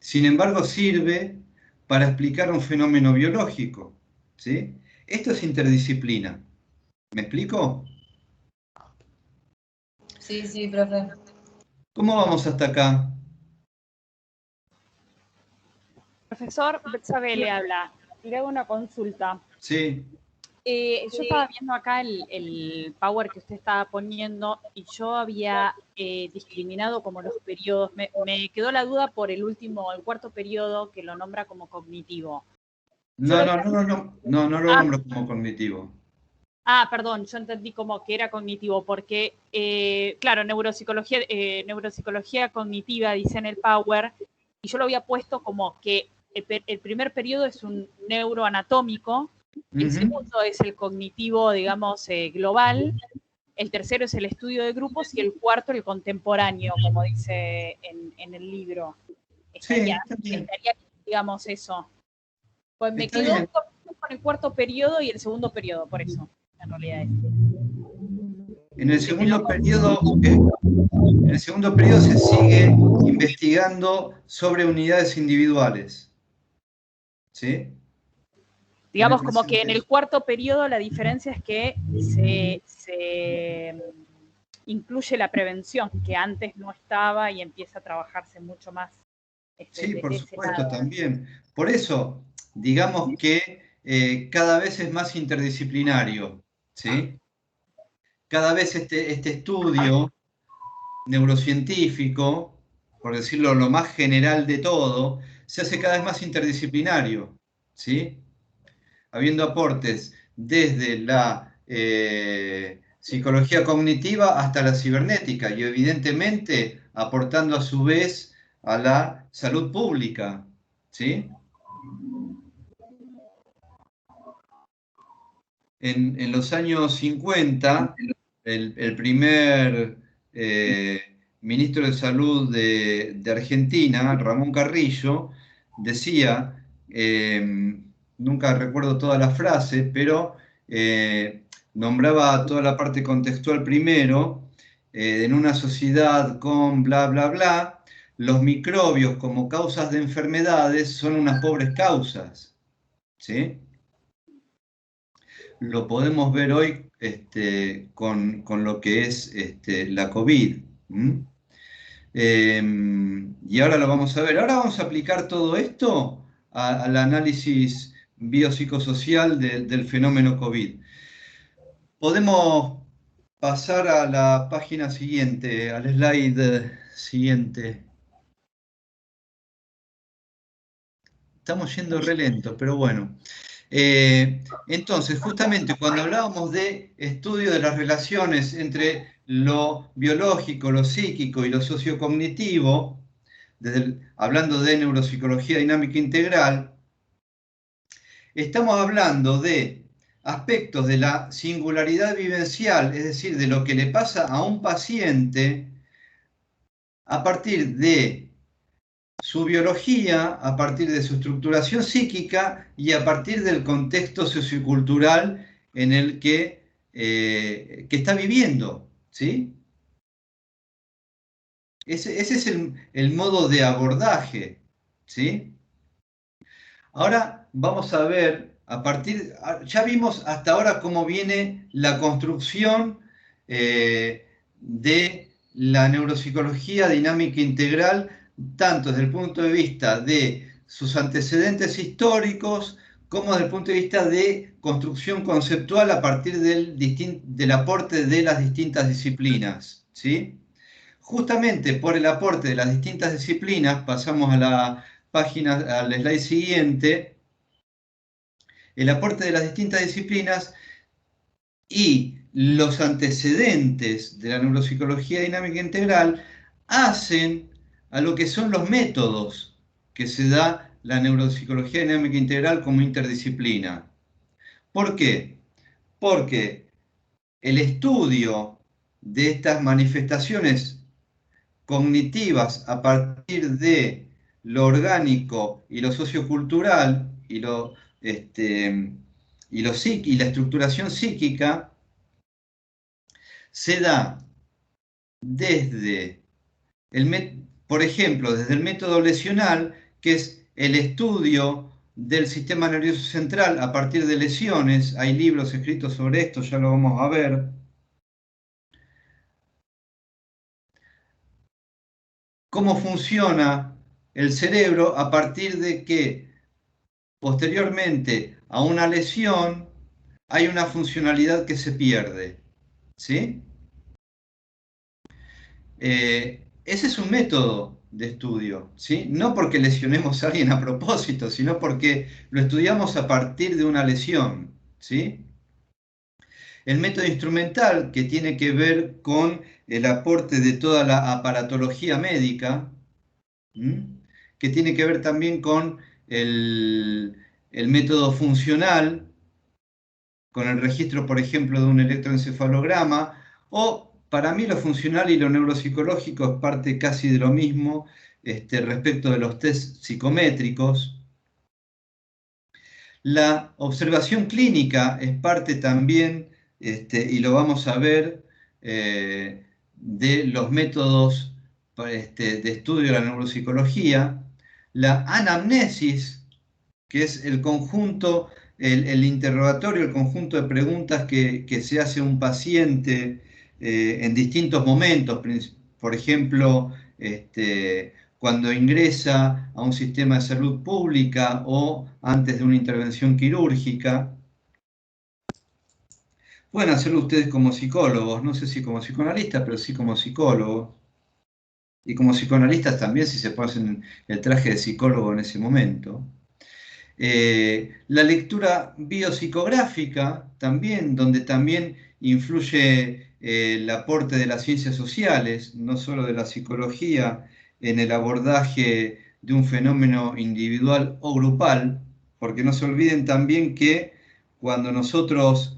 Sin embargo, sirve para explicar un fenómeno biológico, ¿sí? Esto es interdisciplina. ¿Me explico? Sí, sí, profe. ¿Cómo vamos hasta acá? Profesor, Betsabe le habla. Le hago una consulta. Sí. Yo estaba viendo acá el power que usted estaba poniendo y yo había discriminado como los periodos. Me quedó la duda por el cuarto periodo que lo nombra como cognitivo. No lo nombro como cognitivo. Ah, perdón, yo entendí como que era cognitivo, porque, claro, neuropsicología cognitiva, dice en el Power, y yo lo había puesto como que el primer periodo es un neuroanatómico, el segundo es el cognitivo, digamos, global, el tercero es el estudio de grupos y el cuarto el contemporáneo, como dice en el libro. Estaría, digamos, eso. Pues me quedo con el cuarto periodo y el segundo periodo, por eso. En realidad en el segundo periodo se sigue investigando sobre unidades individuales. ¿Sí? Digamos como que en el cuarto periodo la diferencia es que se incluye la prevención, que antes no estaba y empieza a trabajarse mucho más. Sí, por supuesto, también. Por eso, digamos que cada vez es más interdisciplinario, ¿sí? Cada vez este estudio neurocientífico, por decirlo lo más general de todo, se hace cada vez más interdisciplinario, ¿sí? Habiendo aportes desde la psicología cognitiva hasta la cibernética y evidentemente aportando a su vez a la salud pública, ¿sí? En los años 50, el primer ministro de Salud de Argentina, Ramón Carrillo, decía, nunca recuerdo toda la frase, pero nombraba toda la parte contextual primero, en una sociedad con bla, bla, bla, los microbios como causas de enfermedades son unas pobres causas, ¿sí? Lo podemos ver hoy con lo que es la COVID. Y ahora lo vamos a ver. Ahora vamos a aplicar todo esto al análisis biopsicosocial del fenómeno COVID. Podemos pasar a la página siguiente, al slide siguiente. Estamos yendo re lento, pero bueno. Entonces, justamente cuando hablábamos de estudio de las relaciones entre lo biológico, lo psíquico y lo sociocognitivo, hablando de neuropsicología dinámica integral, estamos hablando de aspectos de la singularidad vivencial, es decir, de lo que le pasa a un paciente a partir de su biología, a partir de su estructuración psíquica y a partir del contexto sociocultural en el que está viviendo, ¿sí? Ese es el modo de abordaje, ¿sí? Ahora vamos a ver, ya vimos hasta ahora cómo viene la construcción de la neuropsicología dinámica integral, tanto desde el punto de vista de sus antecedentes históricos, como desde el punto de vista de construcción conceptual a partir del aporte de las distintas disciplinas, ¿sí? Justamente por el aporte de las distintas disciplinas, pasamos a la página, al slide siguiente, el aporte de las distintas disciplinas y los antecedentes de la neuropsicología dinámica integral hacen a lo que son los métodos que se da la neuropsicología dinámica integral como interdisciplina. ¿Por qué? Porque el estudio de estas manifestaciones cognitivas a partir de lo orgánico y lo sociocultural y la estructuración psíquica se da desde por ejemplo, desde el método lesional, que es el estudio del sistema nervioso central a partir de lesiones. Hay libros escritos sobre esto, ya lo vamos a ver. Cómo funciona el cerebro a partir de que posteriormente a una lesión hay una funcionalidad que se pierde, ¿sí? Ese es un método de estudio, ¿sí? No porque lesionemos a alguien a propósito, sino porque lo estudiamos a partir de una lesión, ¿sí? El método instrumental, que tiene que ver con el aporte de toda la aparatología médica, que tiene que ver también con el método funcional, con el registro, por ejemplo, de un electroencefalograma, o para mí lo funcional y lo neuropsicológico es parte casi de lo mismo respecto de los test psicométricos. La observación clínica es parte también, y lo vamos a ver, de los métodos de estudio de la neuropsicología. La anamnesis, que es el conjunto, el interrogatorio, el conjunto de preguntas que se hace a un paciente en distintos momentos, por ejemplo, cuando ingresa a un sistema de salud pública o antes de una intervención quirúrgica. Pueden hacerlo ustedes como psicólogos, no sé si como psicoanalistas, pero sí como psicólogos. Y como psicoanalistas también, si se ponen el traje de psicólogo en ese momento. La lectura biopsicográfica también, donde también influye el aporte de las ciencias sociales, no solo de la psicología, en el abordaje de un fenómeno individual o grupal, porque no se olviden también que cuando nosotros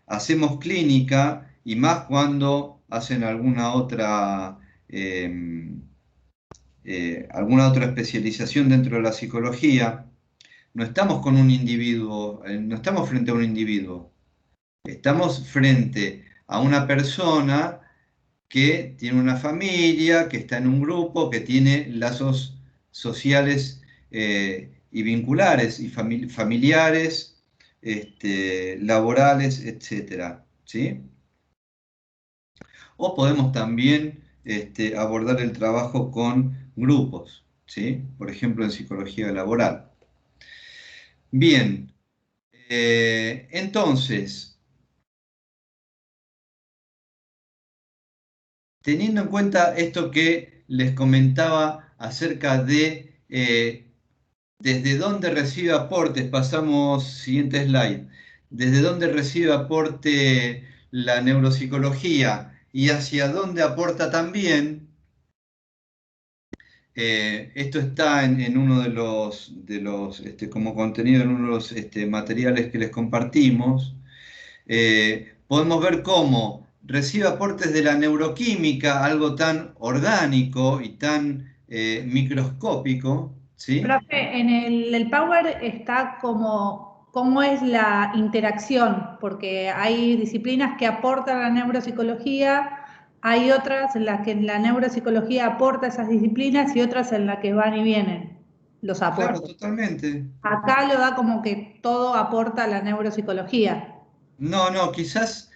hacemos clínica, y más cuando hacen alguna otra especialización dentro de la psicología, no estamos con un individuo, no estamos frente a un individuo, estamos frente a una persona que tiene una familia, que está en un grupo, que tiene lazos sociales y vinculares, y familiares, laborales, etc. ¿Sí? O podemos también abordar el trabajo con grupos, ¿sí? Por ejemplo, en psicología laboral. Bien, entonces, teniendo en cuenta esto que les comentaba acerca de desde dónde recibe aportes, pasamos siguiente slide, desde dónde recibe aporte la neuropsicología y hacia dónde aporta también. Esto está en uno de los como contenido en uno de los materiales que les compartimos. Podemos ver cómo recibe aportes de la neuroquímica, algo tan orgánico y tan microscópico, ¿sí? Profe, en el Power está cómo es la interacción, porque hay disciplinas que aportan la neuropsicología, hay otras en las que la neuropsicología aporta esas disciplinas y otras en las que van y vienen los aportes. Claro, totalmente. Acá lo da como que todo aporta a la neuropsicología. No, quizás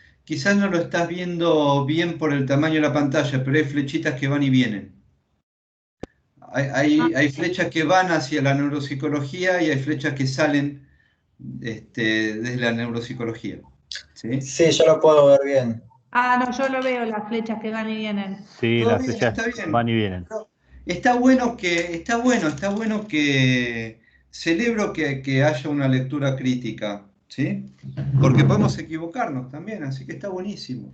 no lo estás viendo bien por el tamaño de la pantalla, pero hay flechitas que van y vienen. Hay flechas que van hacia la neuropsicología y hay flechas que salen desde la neuropsicología. ¿Sí? Sí, yo lo puedo ver bien. Ah, no, yo lo veo, las flechas que van y vienen. Sí, Todo las bien, flechas está bien. van y vienen. Está bueno que celebro que haya una lectura crítica, ¿sí? Porque podemos equivocarnos también, así que está buenísimo.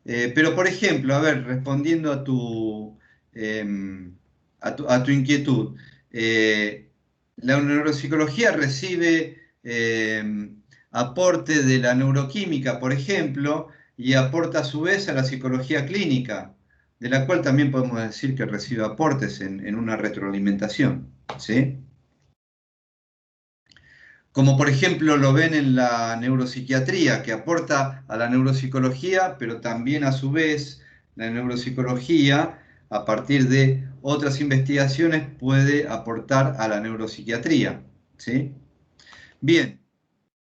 Pero, por ejemplo, a ver, respondiendo a tu inquietud, la neuropsicología recibe aporte de la neuroquímica, por ejemplo, y aporta a su vez a la psicología clínica, de la cual también podemos decir que recibe aportes en una retroalimentación, ¿sí? Como por ejemplo lo ven en la neuropsiquiatría, que aporta a la neuropsicología, pero también a su vez la neuropsicología, a partir de otras investigaciones, puede aportar a la neuropsiquiatría, ¿sí? Bien,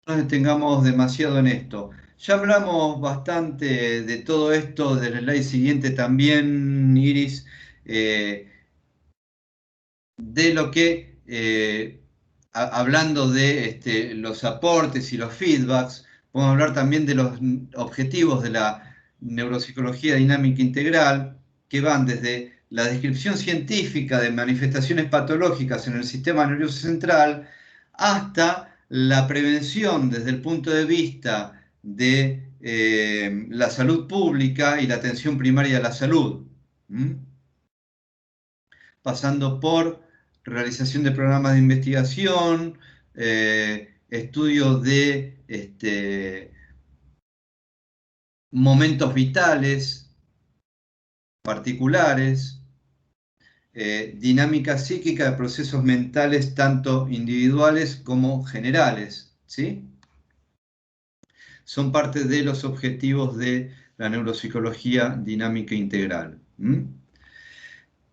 no nos detengamos demasiado en esto. Ya hablamos bastante de todo esto del slide siguiente también, Iris, de lo que, hablando de los aportes y los feedbacks, podemos hablar también de los objetivos de la neuropsicología dinámica integral, que van desde la descripción científica de manifestaciones patológicas en el sistema nervioso central hasta la prevención desde el punto de vista de la salud pública y la atención primaria a la salud, pasando por realización de programas de investigación, estudio de momentos vitales particulares, dinámica psíquica de procesos mentales tanto individuales como generales, ¿sí? Son parte de los objetivos de la neuropsicología dinámica integral.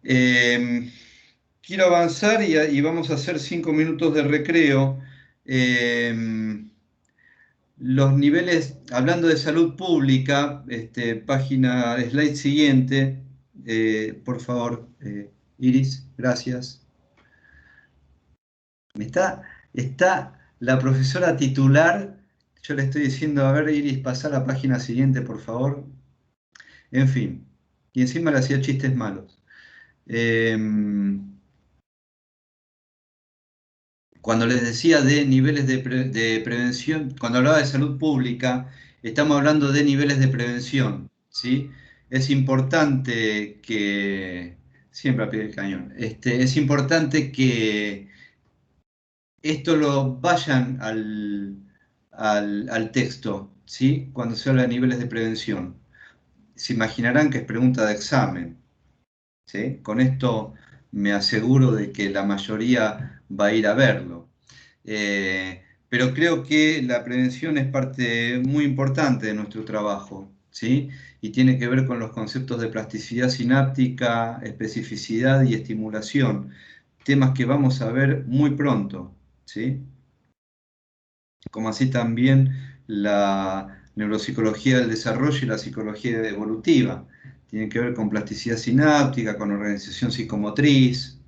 Quiero avanzar y vamos a hacer 5 minutos de recreo. Los niveles, hablando de salud pública, slide siguiente, por favor, Iris, gracias. Está la profesora titular, yo le estoy diciendo, a ver, Iris, pasá a la página siguiente, por favor. En fin, y encima le hacía chistes malos. Cuando les decía de niveles de prevención, cuando hablaba de salud pública, estamos hablando de niveles de prevención, ¿sí? Es importante que, siempre a pie del cañón, es importante que esto lo vayan al texto, ¿sí? Cuando se habla de niveles de prevención. Se imaginarán que es pregunta de examen, ¿sí? Con esto me aseguro de que la mayoría va a ir a verlo. Pero creo que la prevención es parte muy importante de nuestro trabajo, ¿sí? Y tiene que ver con los conceptos de plasticidad sináptica, especificidad y estimulación, temas que vamos a ver muy pronto, ¿sí? Como así también la neuropsicología del desarrollo y la psicología evolutiva. Tienen que ver con plasticidad sináptica, con organización psicomotriz,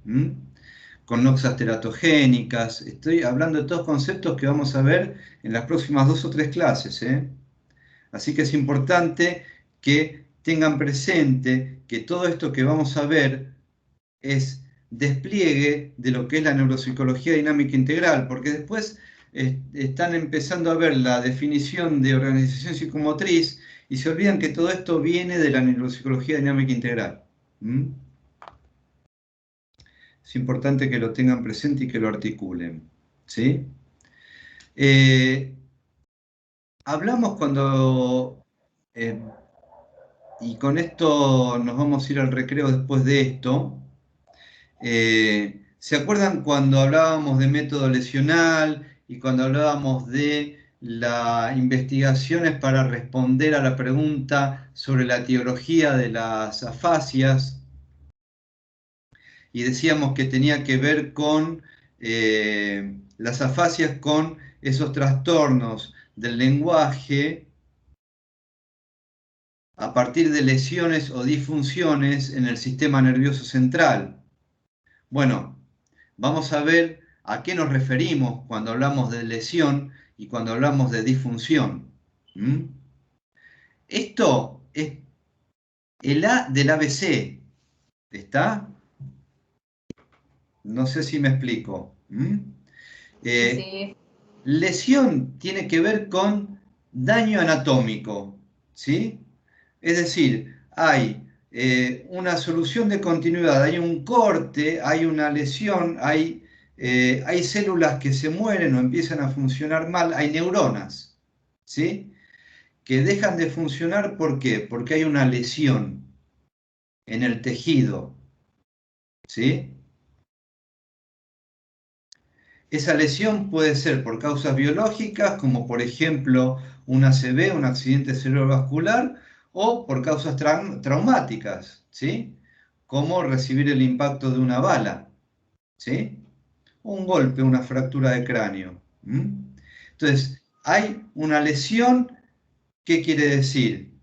con noxas teratogénicas. Estoy hablando de todos conceptos que vamos a ver en las próximas 2 o 3 clases. Así que es importante que tengan presente que todo esto que vamos a ver es despliegue de lo que es la neuropsicología dinámica integral, porque después están empezando a ver la definición de organización psicomotriz y se olvidan que todo esto viene de la neuropsicología dinámica integral. Es importante que lo tengan presente y que lo articulen, ¿sí? Hablamos cuando, y con esto nos vamos a ir al recreo después de esto, ¿se acuerdan cuando hablábamos de método lesional y cuando hablábamos de las investigaciones para responder a la pregunta sobre la etiología de las afasias? Y decíamos que tenía que ver con las afasias, con esos trastornos del lenguaje a partir de lesiones o disfunciones en el sistema nervioso central, Bueno, vamos a ver a qué nos referimos cuando hablamos de lesión y cuando hablamos de disfunción. Esto es el A del ABC. ¿Está? No sé si me explico. Sí. Lesión tiene que ver con daño anatómico, ¿sí? Es decir, hay una solución de continuidad, hay un corte, hay una lesión, hay células que se mueren o empiezan a funcionar mal, hay neuronas, ¿sí? Que dejan de funcionar, ¿por qué? Porque hay una lesión en el tejido, ¿sí? Esa lesión puede ser por causas biológicas, como por ejemplo un ACV, un accidente cerebrovascular, o por causas traumáticas, ¿sí? Como recibir el impacto de una bala, ¿sí? Un golpe, una fractura de cráneo. Entonces, hay una lesión, ¿qué quiere decir?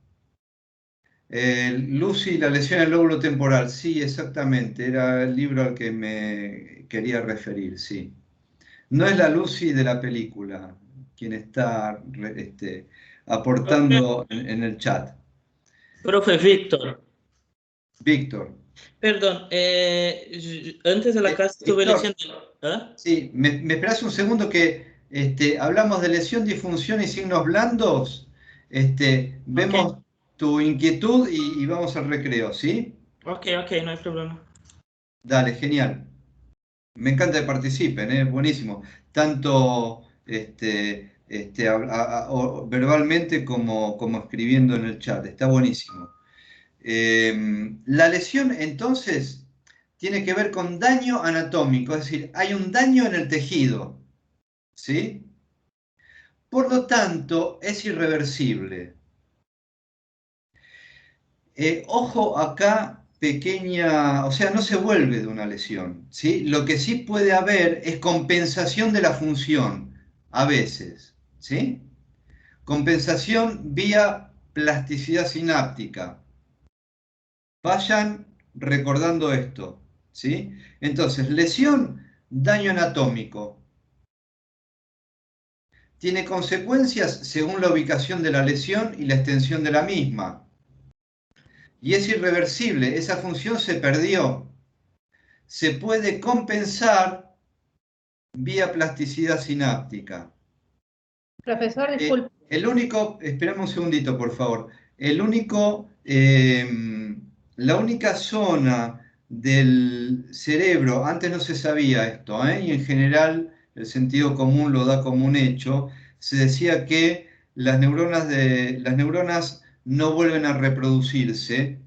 Lucy, la lesión del lóbulo temporal, sí, exactamente, era el libro al que me quería referir, sí. No es la Lucy de la película quien está aportando en el chat. Profe Víctor. Víctor. Perdón, antes de la clase estuve Víctor, leyendo. ¿Ah? Sí, me esperás un segundo que hablamos de lesión, disfunción y signos blandos. Vemos tu inquietud y vamos al recreo, ¿sí? Ok, no hay problema. Dale, genial. Me encanta que participen, buenísimo. Tanto verbalmente como escribiendo en el chat. Está buenísimo. La lesión, entonces, tiene que ver con daño anatómico, es decir, hay un daño en el tejido, ¿sí? Por lo tanto, es irreversible. Ojo acá, pequeña, o sea, no se vuelve de una lesión, ¿sí? Lo que sí puede haber es compensación de la función, a veces, ¿sí? Compensación vía plasticidad sináptica. Vayan recordando esto, ¿sí? Entonces, lesión, daño anatómico. Tiene consecuencias según la ubicación de la lesión y la extensión de la misma. Y es irreversible, esa función se perdió. Se puede compensar vía plasticidad sináptica. Profesor, disculpe. El único, esperame un segundito, por favor. La única zona del cerebro, antes no se sabía esto, y en general el sentido común lo da como un hecho, se decía que las neuronas no vuelven a reproducirse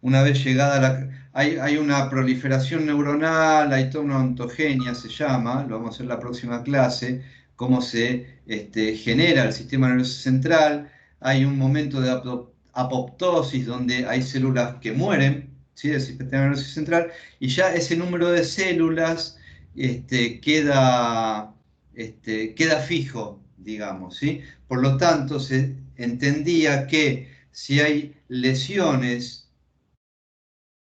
una vez llegada la... Hay una proliferación neuronal, hay toda una ontogenia, se llama, lo vamos a hacer en la próxima clase, cómo se genera el sistema nervioso central, hay un momento de apoptosis donde hay células que mueren, ¿sí? Del sistema nervioso central, y ya ese número de células queda fijo, digamos, ¿sí? Por lo tanto, se entendía que si hay lesiones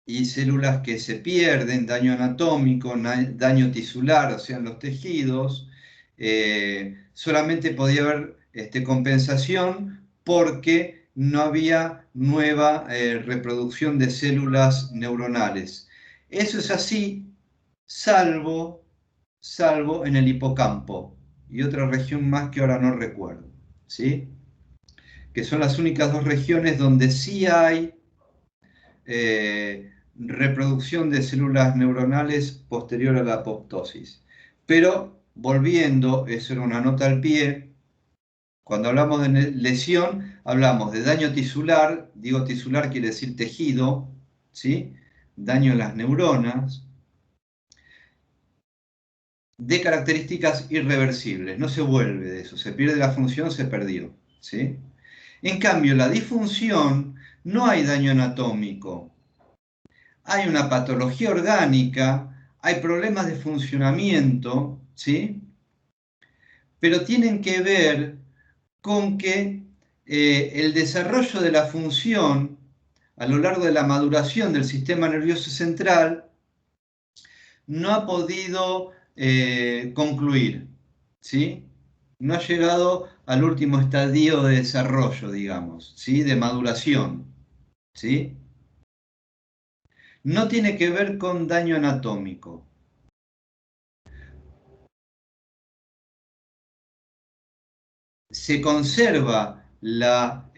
y células que se pierden, daño anatómico, daño tisular, o sea, en los tejidos, solamente podía haber compensación porque no había nueva reproducción de células neuronales. Eso es así, salvo en el hipocampo y otra región más que ahora no recuerdo, ¿sí? Que son las únicas dos regiones donde sí hay reproducción de células neuronales posterior a la apoptosis. Pero, volviendo, eso era una nota al pie, cuando hablamos de lesión, hablamos de daño tisular, digo tisular quiere decir tejido, ¿sí? Daño en las neuronas, de características irreversibles, no se vuelve de eso, se pierde la función, se perdió, ¿sí? En cambio, la disfunción, no hay daño anatómico, hay una patología orgánica, hay problemas de funcionamiento, ¿sí? Pero tienen que ver con que el desarrollo de la función a lo largo de la maduración del sistema nervioso central no ha podido concluir, ¿sí? No ha llegado al último estadio de desarrollo, digamos, ¿sí? De maduración, ¿sí? No tiene que ver con daño anatómico. Se conserva la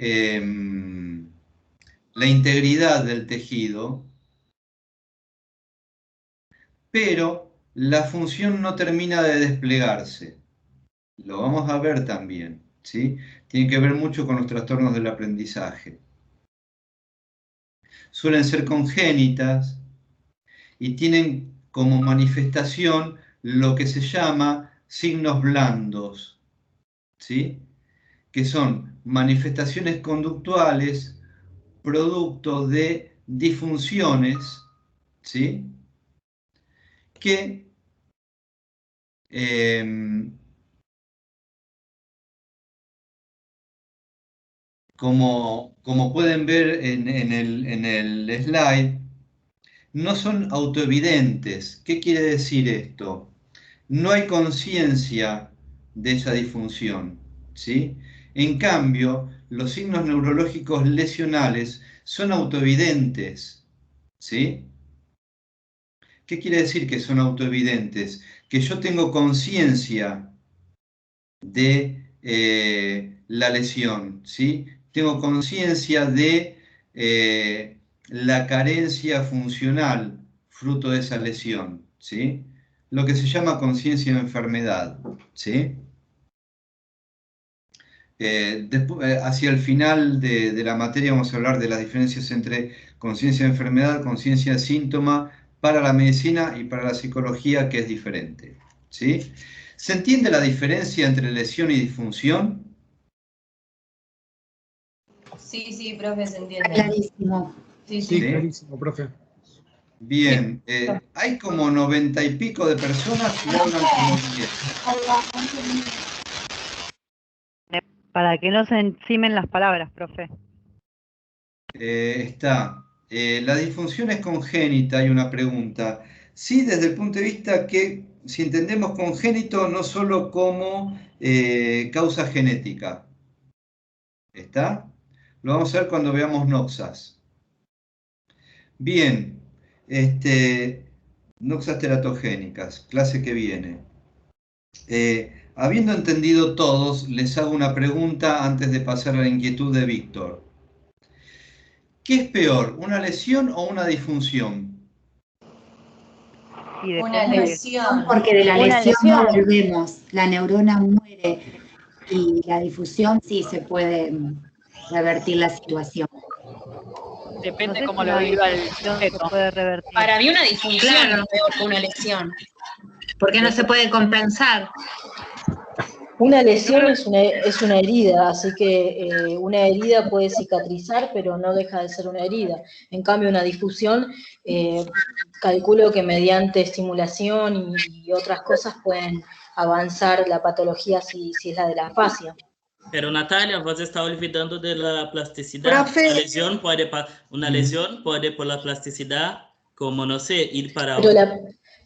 integridad del tejido, pero la función no termina de desplegarse. Lo vamos a ver también, ¿sí? Tiene que ver mucho con los trastornos del aprendizaje. Suelen ser congénitas y tienen como manifestación lo que se llama signos blandos, ¿sí? Que son manifestaciones conductuales producto de disfunciones, ¿sí? Que como pueden ver en el slide, no son autoevidentes. ¿Qué quiere decir esto? No hay conciencia de esa disfunción, ¿sí? En cambio, los signos neurológicos lesionales son autoevidentes, ¿sí? ¿Qué quiere decir que son autoevidentes? Que yo tengo conciencia de la lesión, ¿sí? Tengo conciencia de la carencia funcional fruto de esa lesión, ¿sí? Lo que se llama conciencia de enfermedad, ¿sí? Hacia el final de la materia vamos a hablar de las diferencias entre conciencia de enfermedad, conciencia de síntoma para la medicina y para la psicología, que es diferente, ¿sí? ¿Se entiende la diferencia entre lesión y disfunción? Sí, sí, profe, se entiende. Clarísimo. Sí, Sí, sí. clarísimo, profe. Bien, hay como 90 y pico de personas que hablan como 10. Para que no se encimen las palabras, profe. La disfunción es congénita, hay una pregunta. Sí, desde el punto de vista que, si entendemos congénito, no solo como causa genética. ¿Está? Lo vamos a ver cuando veamos noxas. Bien, noxas teratogénicas, clase que viene. Habiendo entendido todos, les hago una pregunta antes de pasar a la inquietud de Víctor. ¿Qué es peor, una lesión o una disfunción? Una lesión. Porque de la lesión no volvemos, la neurona muere y la difusión sí se puede revertir la situación. Depende cómo lo viva el sujeto. Para mí una disfunción es peor que una lesión. Porque no se puede compensar. Una lesión es una herida, así que una herida puede cicatrizar, pero no deja de ser una herida. En cambio, una difusión, calculo que mediante estimulación y otras cosas pueden avanzar la patología si es la de la fascia. Pero Natalia, vos está olvidando de la plasticidad. Profe. Una lesión puede por la plasticidad, como no sé, ir para...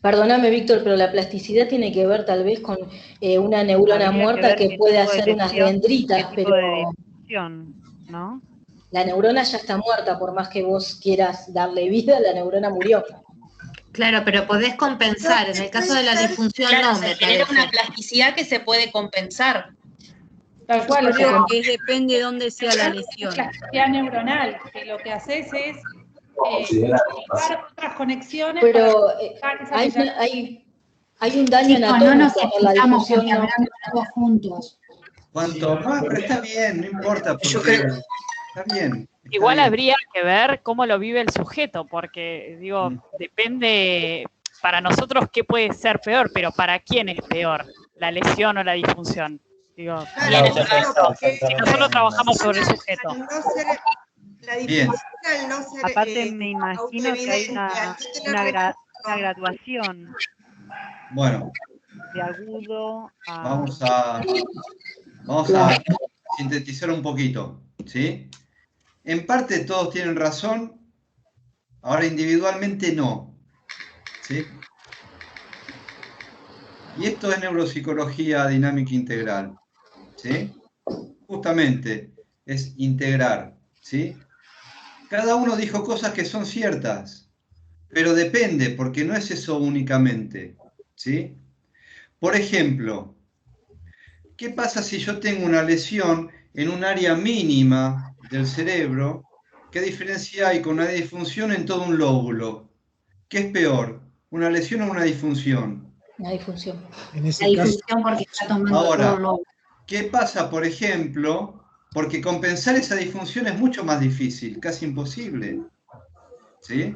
Perdóname, Víctor, pero la plasticidad tiene que ver tal vez con una neurona muerta que puede hacer unas dendritas, pero ¿no? la neurona ya está muerta, por más que vos quieras darle vida, la neurona murió. Claro, pero podés compensar, en el caso de la disfunción Claro, no, se me genera parece. una plasticidad que se puede compensar. Tal cual, o sea, que depende de dónde sea la lesión. Plasticidad neuronal, que lo que haces es activar otras conexiones. Pero para hay un daño Chicos, anatómico no nos en la escuchamos difusión. porque hablando todos juntos. ¿Cuánto más? Pero está bien, no importa. Porque está bien. Igual habría que ver cómo lo vive el sujeto, porque, digo, depende, para nosotros qué puede ser peor, pero ¿para quién es peor? ¿La lesión o la disfunción? Digo, si nosotros trabajamos sobre el sujeto. La disfunción al no ser Aparte me imagino que hay una graduación. Bueno. De agudo a... Vamos a sintetizar un poquito, ¿sí? En parte todos tienen razón, ahora individualmente no, ¿sí? Y esto es neuropsicología dinámica integral, ¿sí? Justamente es integrar, ¿sí? Cada uno dijo cosas que son ciertas, pero depende, porque no es eso únicamente, ¿sí? Por ejemplo, ¿qué pasa si yo tengo una lesión en un área mínima del cerebro? ¿Qué diferencia hay con una disfunción en todo un lóbulo? ¿Qué es peor, una lesión o una disfunción? Una disfunción. La disfunción porque está tomando Ahora, todo lo... ¿qué pasa, por ejemplo? Porque compensar esa disfunción es mucho más difícil, casi imposible, ¿sí?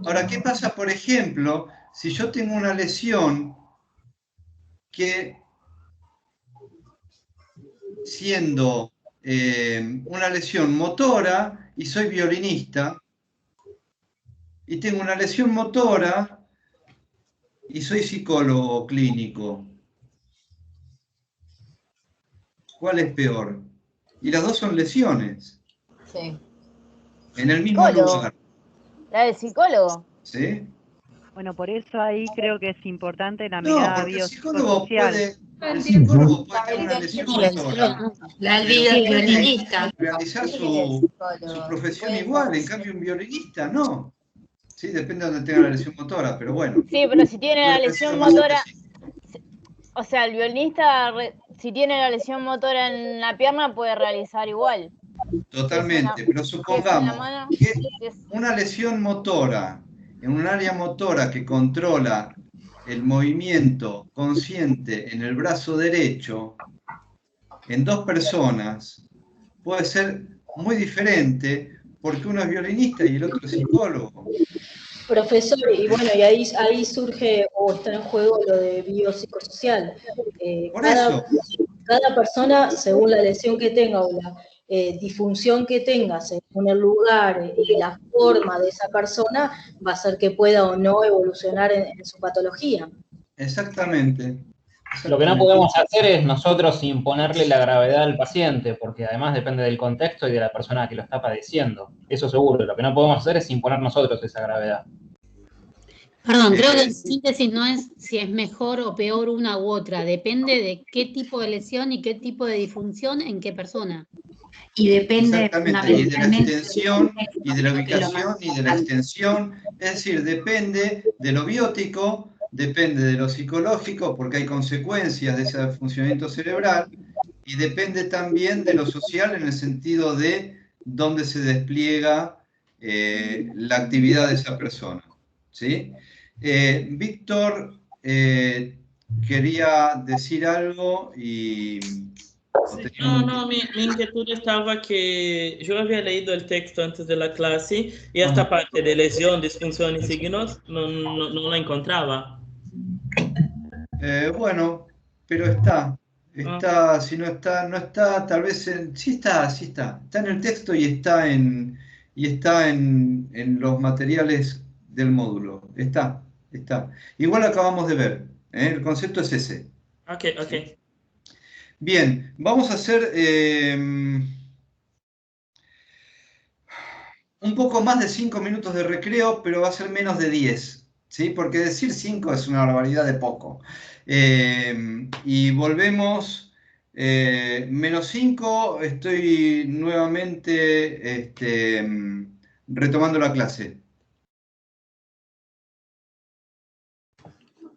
Ahora, ¿qué pasa, por ejemplo, si yo tengo una lesión que, siendo una lesión motora, y soy violinista, y tengo una lesión motora, y soy psicólogo clínico? ¿Cuál es peor? Y las dos son lesiones, Sí. en el mismo Psicólogo. lugar, La del psicólogo. ¿sí? Bueno, por eso ahí creo que es importante la No, mirada porque el psicólogo biopsicosocial. el psicólogo puede tener una lesión motora, La del pero puede violinista. realizar su profesión igual, en cambio un violinista no. Sí, depende de donde tenga la lesión motora, pero bueno. Sí, pero si tiene la Puede lesión parecer más motora, específico. o sea, el violinista, si tiene la lesión motora en la pierna, puede realizar igual. Totalmente, pero supongamos que una lesión motora en un área motora que controla el movimiento consciente en el brazo derecho, en dos personas, puede ser muy diferente porque uno es violinista y el otro es psicólogo. Profesor, y bueno, y ahí surge o está en juego lo de biopsicosocial. Por eso. Cada persona, según la lesión que tenga o la disfunción que tenga, según el lugar y la forma de esa persona, va a ser que pueda o no evolucionar en su patología. Exactamente. Lo que no podemos hacer es nosotros imponerle la gravedad al paciente, porque además depende del contexto y de la persona que lo está padeciendo. Eso seguro. Lo que no podemos hacer es imponer nosotros esa gravedad. Perdón, creo que en síntesis no es si es mejor o peor una u otra, depende de qué tipo de lesión y qué tipo de disfunción en qué persona. Y depende exactamente, y de la extensión, y de la ubicación, y de la extensión, es decir, depende de lo biótico, depende de lo psicológico, porque hay consecuencias de ese funcionamiento cerebral, y depende también de lo social en el sentido de dónde se despliega la actividad de esa persona, ¿sí? Víctor quería decir algo y... No, mi inquietud estaba que yo había leído el texto antes de la clase y esta parte de lesión, disfunción y signos no la encontraba. Bueno, pero está, si no está, tal vez, sí está, está en el texto y está en los materiales del módulo, está. Igual acabamos de ver, el concepto es ese. Ok. ¿Sí? Bien, vamos a hacer un poco más de 5 minutos de recreo, pero va a ser menos de 10, ¿sí? Porque decir 5 es una barbaridad de poco. Y volvemos, menos 5, estoy nuevamente retomando la clase.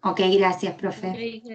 Ok, gracias, profe.